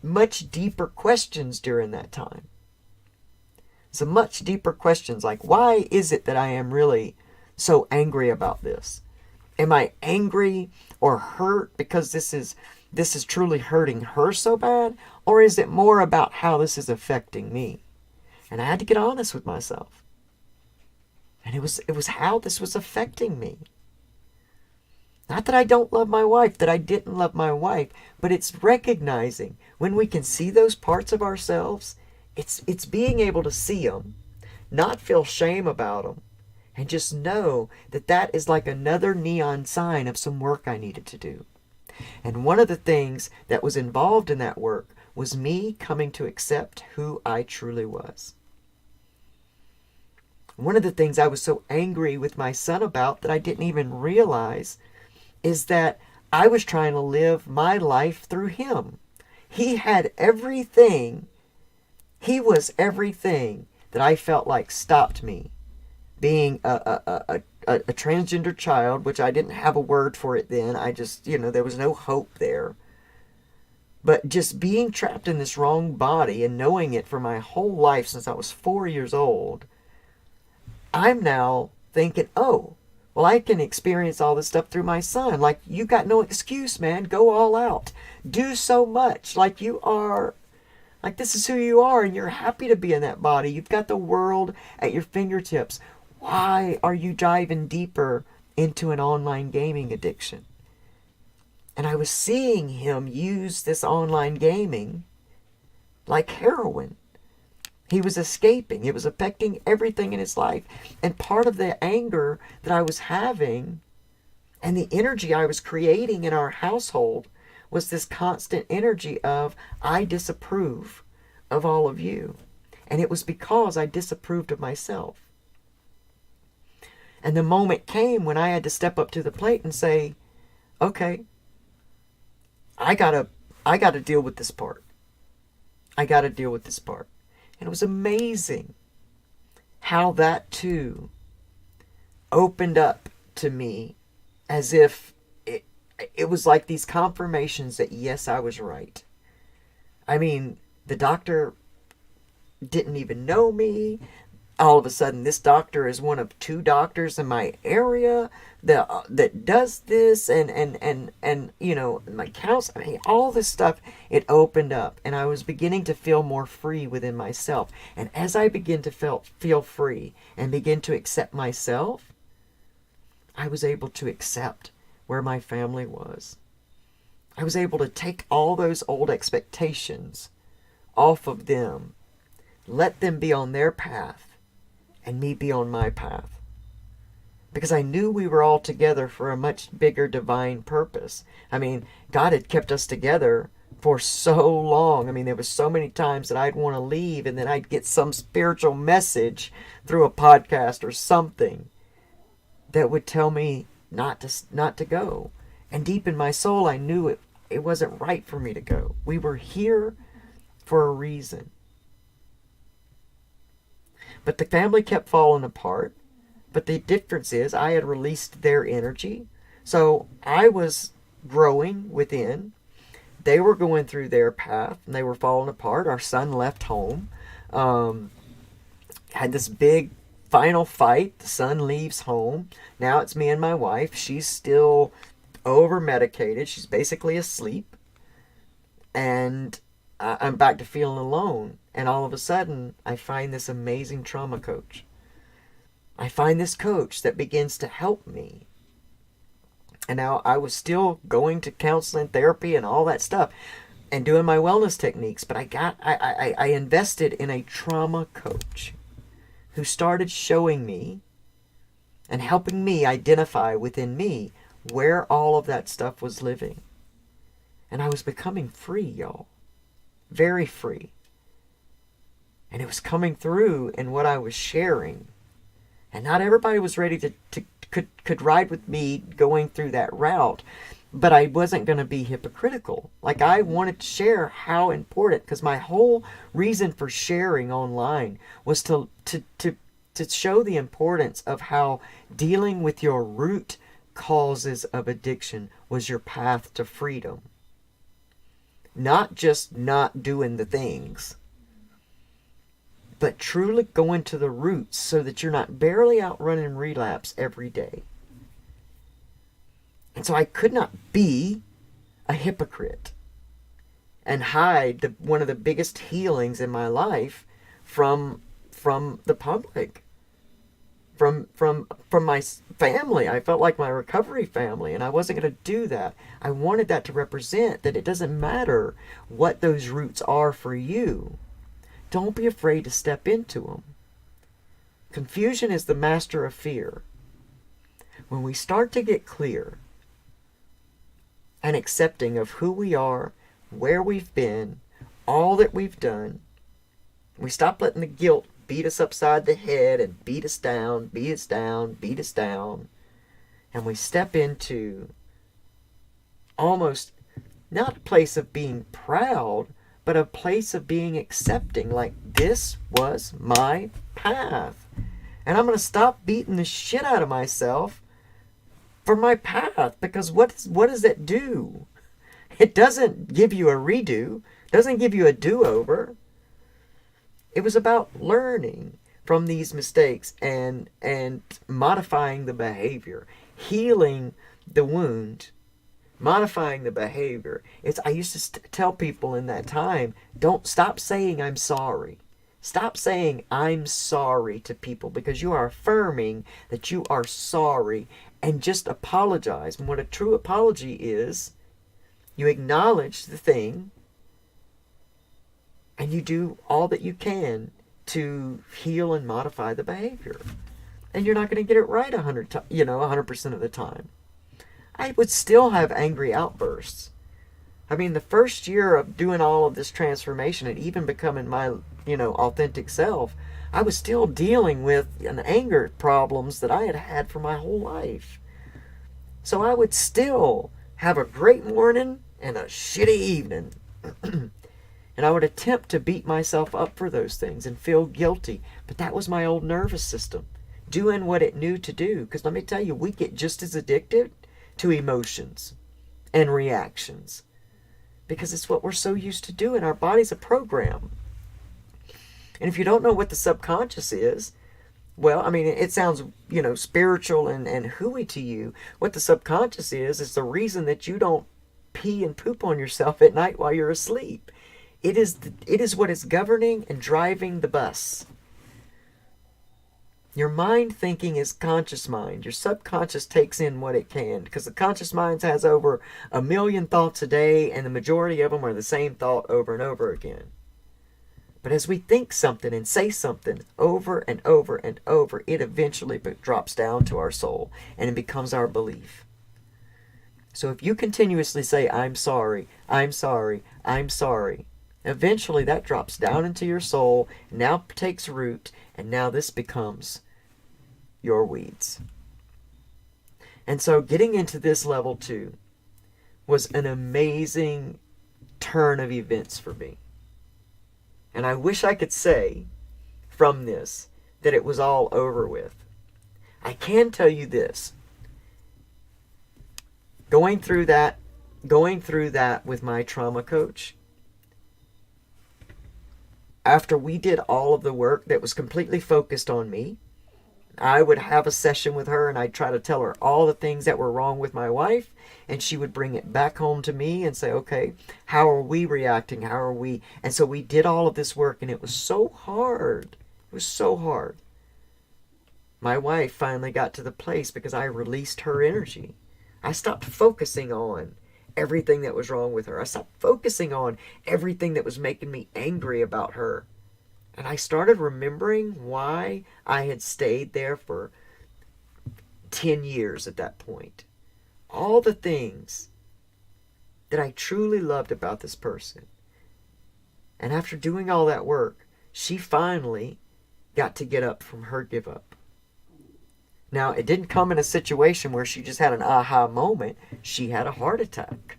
much deeper questions during that time. Some much deeper questions like, why is it that I am really so angry about this? Am I angry or hurt because this is truly hurting her so bad? Or is it more about how this is affecting me? And I had to get honest with myself. And it was how this was affecting me. Not that I don't love my wife, that I didn't love my wife, but it's recognizing when we can see those parts of ourselves, it's being able to see them, not feel shame about them, and just know that that is like another neon sign of some work I needed to do. And one of the things that was involved in that work was me coming to accept who I truly was. One of the things I was so angry with my son about that I didn't even realize is that I was trying to live my life through him. He had everything. He was everything that I felt like stopped me being a transgender child, which I didn't have a word for it then. I just, there was no hope there. But just being trapped in this wrong body and knowing it for my whole life since I was 4 years old, I'm now thinking, oh, well, I can experience all this stuff through my son. Like, you got no excuse, man. Go all out. Do so much. Like, you are, like, this is who you are, and you're happy to be in that body. You've got the world at your fingertips. Why are you diving deeper into an online gaming addiction? And I was seeing him use this online gaming like heroin. He was escaping. It was affecting everything in his life. And part of the anger that I was having and the energy I was creating in our household was this constant energy of, I disapprove of all of you. And it was because I disapproved of myself. And the moment came when I had to step up to the plate and say, okay, I gotta deal with this part. I gotta deal with this part. And it was amazing how that too opened up to me as if it was like these confirmations that yes, I was right. I mean, the doctor didn't even know me. All of a sudden, this doctor is one of 2 doctors in my area that does this, and my counselor. I mean, all this stuff, it opened up, and I was beginning to feel more free within myself. And as I begin to feel free and begin to accept myself, I was able to accept where my family was. I was able to take all those old expectations off of them, let them be on their path, and me be on my path. Because I knew we were all together for a much bigger divine purpose. I mean, God had kept us together for so long. I mean, there was so many times that I'd want to leave, and then I'd get some spiritual message through a podcast or something that would tell me not to go. And deep in my soul, I knew it wasn't right for me to go. We were here for a reason. But the family kept falling apart. But the difference is I had released their energy. So I was growing within. They were going through their path and they were falling apart. Our son left home. Had this big final fight. The son leaves home. Now it's me and my wife. She's still over medicated. She's basically asleep. And I'm back to feeling alone. And all of a sudden, I find this amazing trauma coach. I find this coach that begins to help me. And now I was still going to counseling, therapy, and all that stuff, and doing my wellness techniques. But I invested in a trauma coach who started showing me and helping me identify within me where all of that stuff was living. And I was becoming free, y'all. Very free. And it was coming through in what I was sharing. And not everybody was ready could ride with me going through that route. But I wasn't going to be hypocritical. Like, I wanted to share how important, because my whole reason for sharing online was to show the importance of how dealing with your root causes of addiction was your path to freedom. Not just not doing the things, but truly going to the roots so that you're not barely outrunning relapse every day. And so I could not be a hypocrite and hide one of the biggest healings in my life from the public, from my family. I felt like my recovery family, and I wasn't going to do that. I wanted that to represent that it doesn't matter what those roots are for you. Don't be afraid to step into them. Confusion is the master of fear. When we start to get clear and accepting of who we are, where we've been, all that we've done, we stop letting the guilt beat us upside the head and beat us down, beat us down, beat us down, and we step into almost not a place of being proud, but a place of being accepting, like this was my path. And I'm going to stop beating the shit out of myself for my path, because what does it do? It doesn't give you a redo, doesn't give you a do-over. It was about learning from these mistakes and modifying the behavior, healing the wound, modifying the behavior. I used to tell people in that time, don't stop saying I'm sorry. Stop saying I'm sorry to people, because you are affirming that you are sorry, and just apologize. And what a true apology is, you acknowledge the thing and you do all that you can to heal and modify the behavior. And you're not going to get it right 100% of the time. I would still have angry outbursts. I mean, the first year of doing all of this transformation and even becoming my, authentic self, I was still dealing with an anger problems that I had had for my whole life. So I would still have a great morning and a shitty evening. And I would attempt to beat myself up for those things and feel guilty. But that was my old nervous system doing what it knew to do. Because let me tell you, we get just as addicted to emotions and reactions, because it's what we're so used to doing. Our body's a program. And if you don't know what the subconscious is, well, I mean, it sounds, spiritual and hooey to you. What the subconscious is the reason that you don't pee and poop on yourself at night while you're asleep. It is what is governing and driving the bus. Your mind thinking is conscious mind. Your subconscious takes in what it can, because the conscious mind has over 1 million thoughts a day, and the majority of them are the same thought over and over again. But as we think something and say something over and over and over, it eventually drops down to our soul and it becomes our belief. So if you continuously say, I'm sorry, I'm sorry, I'm sorry, eventually that drops down into your soul, now takes root, and now this becomes your weeds. And so getting into this level 2 was an amazing turn of events for me. And I wish I could say from this that it was all over with. I can tell you this. Going through that with my trauma coach, after we did all of the work that was completely focused on me, I would have a session with her and I'd try to tell her all the things that were wrong with my wife, and she would bring it back home to me and say, okay, how are we reacting? How are we? And so we did all of this work, and it was so hard. It was so hard. My wife finally got to the place because I released her energy. I stopped focusing on everything that was wrong with her. I stopped focusing on everything that was making me angry about her. And I started remembering why I had stayed there for 10 years at that point. All the things that I truly loved about this person. And after doing all that work, she finally got to get up from her give up. Now, it didn't come in a situation where she just had an aha moment. She had a heart attack.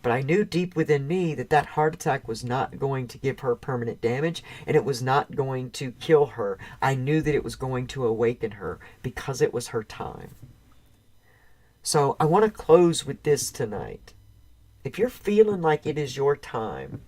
But I knew deep within me that heart attack was not going to give her permanent damage, and it was not going to kill her. I knew that it was going to awaken her because it was her time. So I want to close with this tonight. If you're feeling like it is your time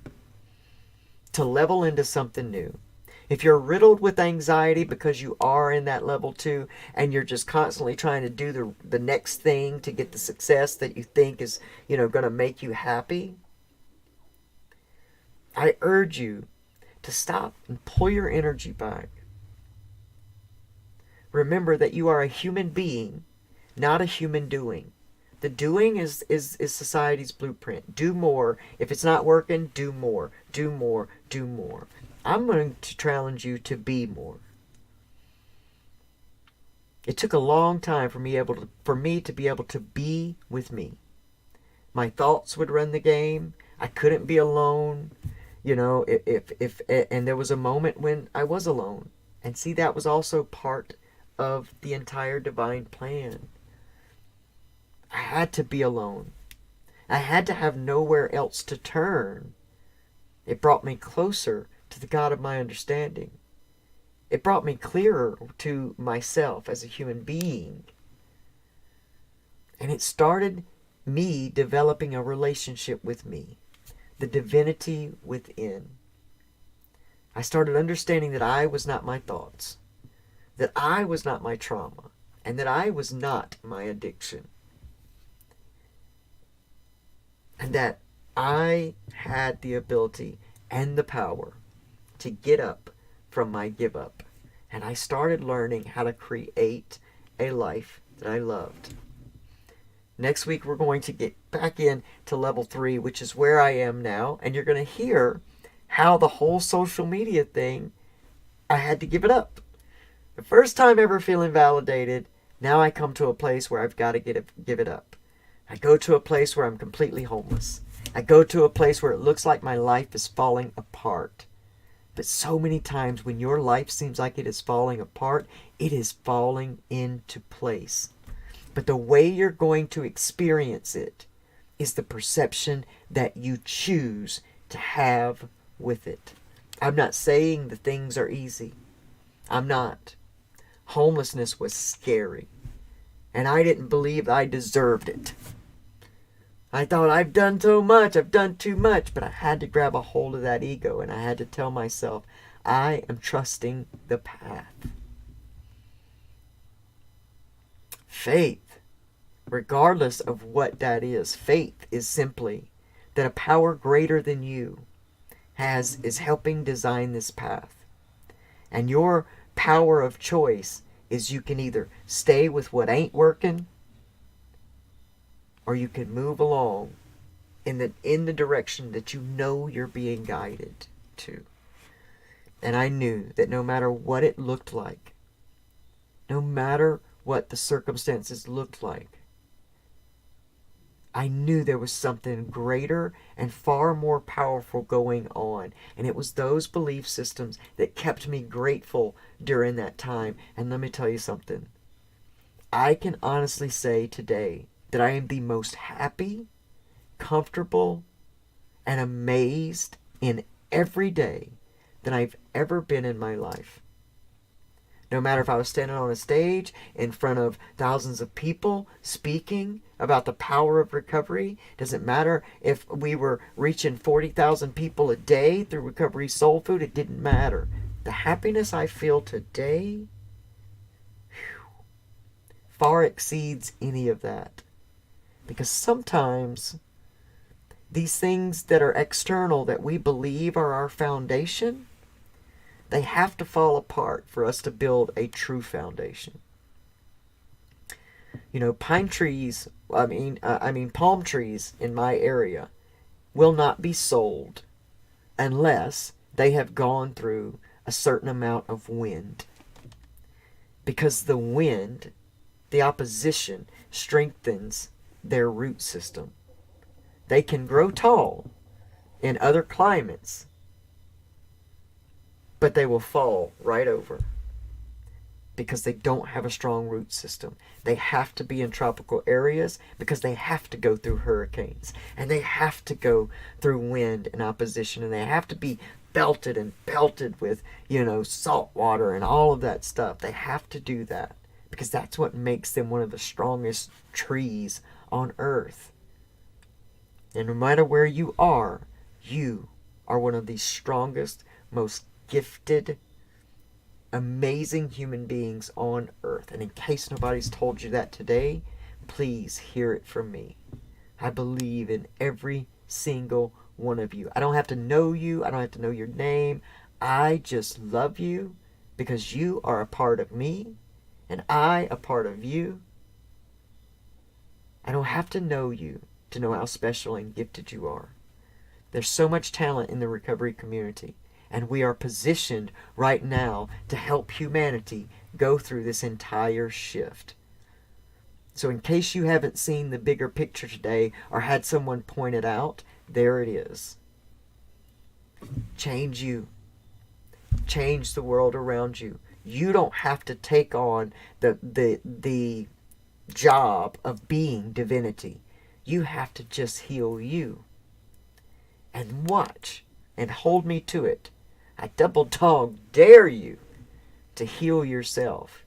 to level into something new, if you're riddled with anxiety because you are in that level 2 and you're just constantly trying to do the next thing to get the success that you think is, going to make you happy, I urge you to stop and pull your energy back. Remember that you are a human being, not a human doing. The doing is society's blueprint. Do more. If it's not working, do more. Do more. Do more. I'm going to challenge you to be more. It took a long time for me to be able to be with me. My thoughts would run the game. I couldn't be alone. You know, if and there was a moment when I was alone. And see, that was also part of the entire divine plan. I had to be alone. I had to have nowhere else to turn. It brought me closer to the God of my understanding. It brought me clearer to myself as a human being. And it started me developing a relationship with me, the divinity within. I started understanding that I was not my thoughts, that I was not my trauma, and that I was not my addiction. And that I had the ability and the power to get up from my give up. And I started learning how to create a life that I loved. Next week, we're going to get back into level 3, which is where I am now. And you're going to hear how the whole social media thing, I had to give it up. The first time ever feeling validated, now I come to a place where I've got to give it up. I go to a place where I'm completely homeless. I go to a place where it looks like my life is falling apart. But so many times when your life seems like it is falling apart, it is falling into place. But the way you're going to experience it is the perception that you choose to have with it. I'm not saying the things are easy. I'm not. Homelessness was scary. And I didn't believe I deserved it. I thought, I've done so much, I've done too much, but I had to grab a hold of that ego and I had to tell myself, I am trusting the path. Faith, regardless of what that is, faith is simply that a power greater than you is helping design this path. And your power of choice is you can either stay with what ain't working, or you can move along in the direction that you know you're being guided to. And I knew that no matter what it looked like, no matter what the circumstances looked like, I knew there was something greater and far more powerful going on. And it was those belief systems that kept me grateful during that time. And let me tell you something. I can honestly say today that I am the most happy, comfortable, and amazed in every day that I've ever been in my life. No matter if I was standing on a stage in front of thousands of people speaking about the power of recovery. Doesn't matter if we were reaching 40,000 people a day through Recovery Soul Food. It didn't matter. The happiness I feel today far exceeds any of that. Because sometimes these things that are external that we believe are our foundation, they have to fall apart for us to build a true foundation. You know, palm trees in my area will not be sold unless they have gone through a certain amount of wind. Because the wind, the opposition, strengthens their root system. They can grow tall in other climates, but they will fall right over because they don't have a strong root system. They have to be in tropical areas because they have to go through hurricanes, and they have to go through wind and opposition, and they have to be belted and pelted with, salt water and all of that stuff. They have to do that because that's what makes them one of the strongest trees on earth. And no matter where you are one of the strongest, most gifted, amazing human beings on earth. And in case nobody's told you that today, please hear it from me. I believe in every single one of you. I don't have to know you. I don't have to know your name. I just love you because you are a part of me and I a part of you. I don't have to know you to know how special and gifted you are. There's so much talent in the recovery community, and we are positioned right now to help humanity go through this entire shift. So in case you haven't seen the bigger picture today or had someone point it out, there it is. Change you. Change the world around you. You don't have to take on the job of being divinity. You have to just heal you. And watch and hold me to it. I double dog dare you to heal yourself.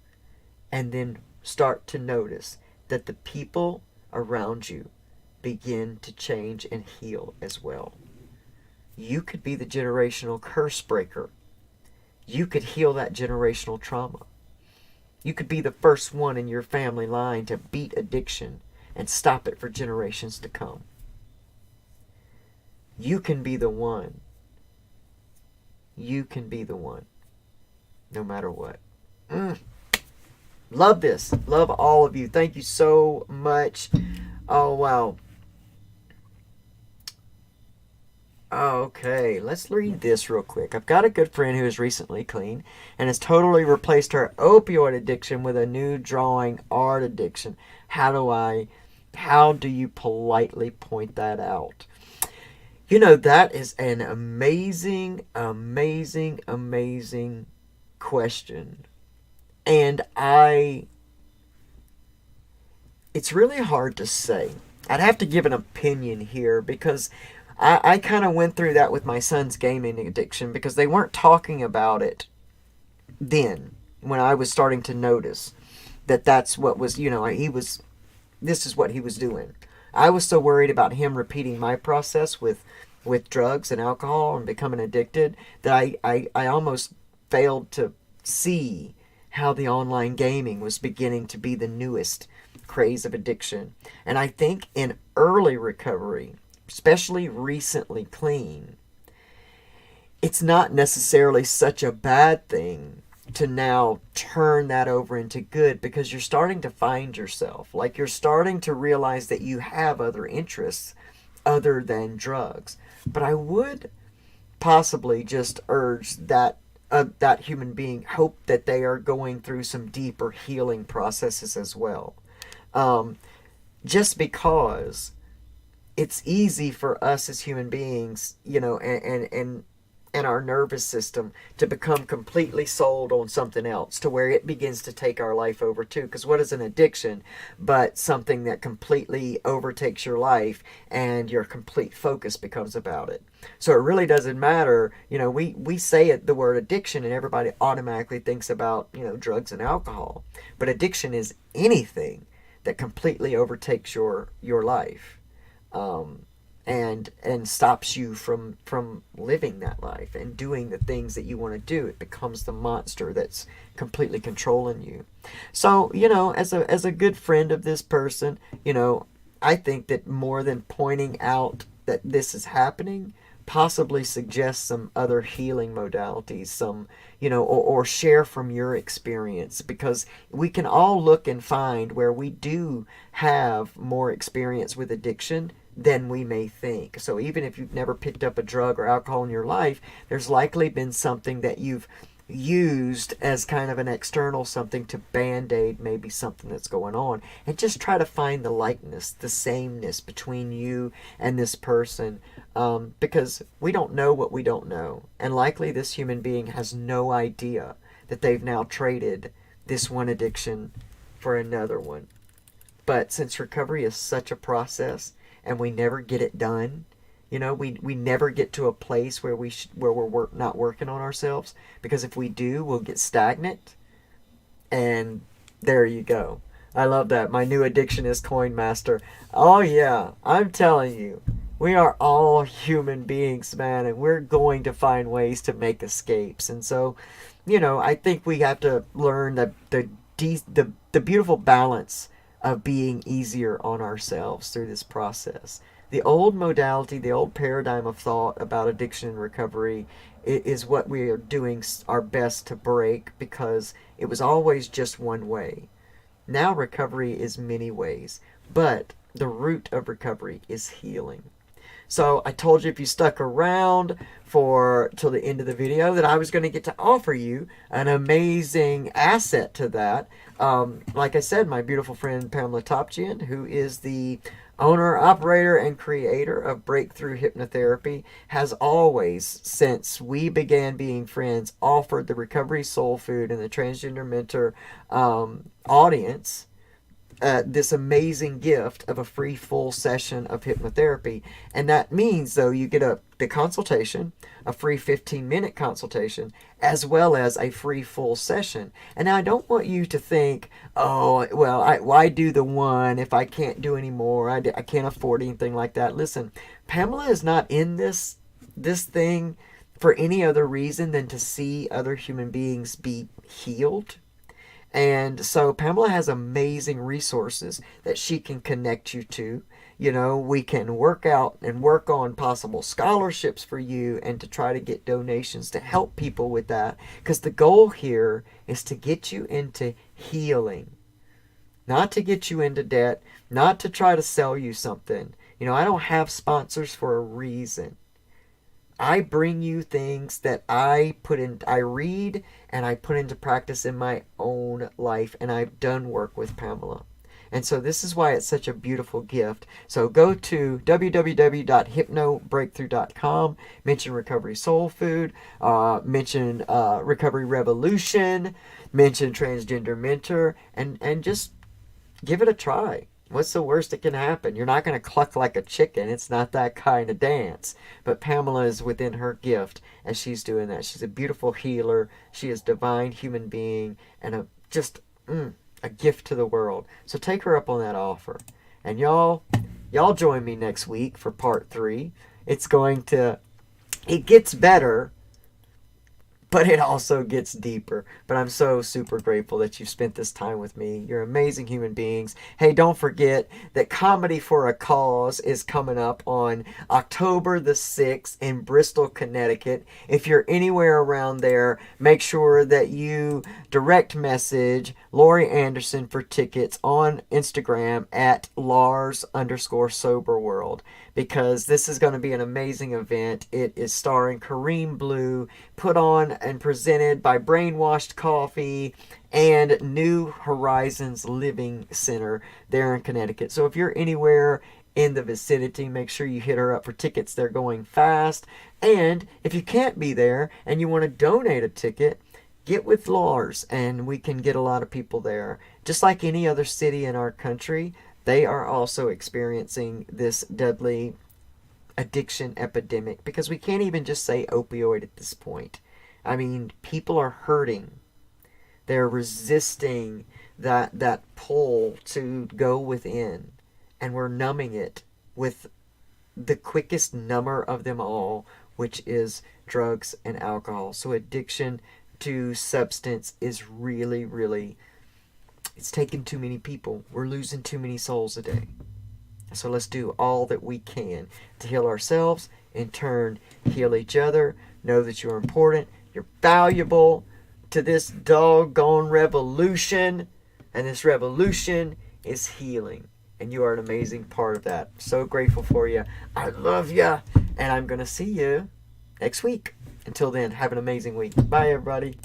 And then start to notice that the people around you begin to change and heal as well. You could be the generational curse breaker. You could heal that generational trauma. You could be the first one in your family line to beat addiction and stop it for generations to come. You can be the one. You can be the one. No matter what. Love this. Love all of you. Thank you so much. Oh, wow. Okay, let's read this real quick. I've got a good friend who is recently clean and has totally replaced her opioid addiction with a new drawing art addiction. How do you politely point that out? You know, that is an amazing, amazing, amazing question. And it's really hard to say. I'd have to give an opinion here because I kind of went through that with my son's gaming addiction because they weren't talking about it then when I was starting to notice that that's what was, this is what he was doing. I was so worried about him repeating my process with drugs and alcohol and becoming addicted that I almost failed to see how the online gaming was beginning to be the newest craze of addiction. And I think in early recovery, especially recently clean, it's not necessarily such a bad thing to now turn that over into good because you're starting to find yourself. Like you're starting to realize that you have other interests other than drugs. But I would possibly just urge that human being, hope that they are going through some deeper healing processes as well. Just because it's easy for us as human beings, and our nervous system to become completely sold on something else to where it begins to take our life over too. Because what is an addiction but something that completely overtakes your life and your complete focus becomes about it? So it really doesn't matter. We say it, the word addiction, and everybody automatically thinks about, drugs and alcohol. But addiction is anything that completely overtakes your life. And stops you from living that life and doing the things that you want to do. It becomes the monster that's completely controlling you. So, as a good friend of this person, I think that more than pointing out that this is happening, possibly suggest some other healing modalities, some, or share from your experience, because we can all look and find where we do have more experience with addiction than we may think. So even if you've never picked up a drug or alcohol in your life, there's likely been something that you've used as kind of an external something to band-aid maybe something that's going on, and just try to find the likeness, the sameness between you and this person, because we don't know what we don't know, and likely this human being has no idea that they've now traded this one addiction for another one. But since recovery is such a process and we never get it done, we never get to a place where we're not working on ourselves, because if we do, we'll get stagnant. And there you go. I love that. My new addiction is Coin Master. Oh yeah, I'm telling you, we are all human beings, man, and we're going to find ways to make escapes. And so, I think we have to learn the beautiful balance of being easier on ourselves through this process. The old modality, the old paradigm of thought about addiction and recovery is what we are doing our best to break, because it was always just one way. Now recovery is many ways, but the root of recovery is healing. So I told you if you stuck around till the end of the video that I was going to get to offer you an amazing asset to that. Like I said, my beautiful friend Pamela Topchian, who is the owner, operator, and creator of Breakthrough Hypnotherapy, has always, since we began being friends, offered the Recovery Soul Food and the Transgender Mentor audience this amazing gift of a free full session of hypnotherapy. And that means, though, you get the consultation, a free 15-minute consultation, as well as a free full session. And now I don't want you to think, oh, well, why do the one if I can't do any more? I can't afford anything like that. Listen, Pamela is not in this thing for any other reason than to see other human beings be healed. And so Pamela has amazing resources that she can connect you to. You know, we can work out and work on possible scholarships for you and to try to get donations to help people with that. Because the goal here is to get you into healing, not to get you into debt, not to try to sell you something. You know, I don't have sponsors for a reason. I bring you things that I read and I put into practice in my own life, and I've done work with Pamela. And so this is why it's such a beautiful gift. So go to www.hypnobreakthrough.com, mention Recovery Soul Food, mention Recovery Revolution, mention Transgender Mentor, and just give it a try. What's the worst that can happen? You're not going to cluck like a chicken. It's not that kind of dance. But Pamela is within her gift as she's doing that. She's a beautiful healer. She is a divine human being and a gift to the world. So take her up on that offer. And y'all join me next week for part 3. It gets better, but it also gets deeper. But I'm so super grateful that you spent this time with me. You're amazing human beings. Hey, don't forget that Comedy for a Cause is coming up on October the 6th in Bristol, Connecticut. If you're anywhere around there, make sure that you direct message Lori Anderson for tickets on Instagram at Lars_SoberWorld, because this is going to be an amazing event. It is starring Kareem Blue, put on and presented by Brainwashed Coffee and New Horizons Living Center there in Connecticut. So if you're anywhere in the vicinity, make sure you hit her up for tickets. They're going fast. And if you can't be there and you want to donate a ticket, get with Lars and we can get a lot of people there. Just like any other city in our country, they are also experiencing this deadly addiction epidemic, because we can't even just say opioid at this point. I mean, people are hurting. They're resisting that pull to go within, and we're numbing it with the quickest number of them all, which is drugs and alcohol. So addiction to substance is really, really, it's taking too many people. We're losing too many souls a day. So let's do all that we can to heal ourselves, in turn heal each other. Know that you're important, you're valuable to this doggone revolution, and this revolution is healing, and you are an amazing part of that. So grateful for you. I love you, and I'm going to see you next week. Until then, have an amazing week. Bye, everybody.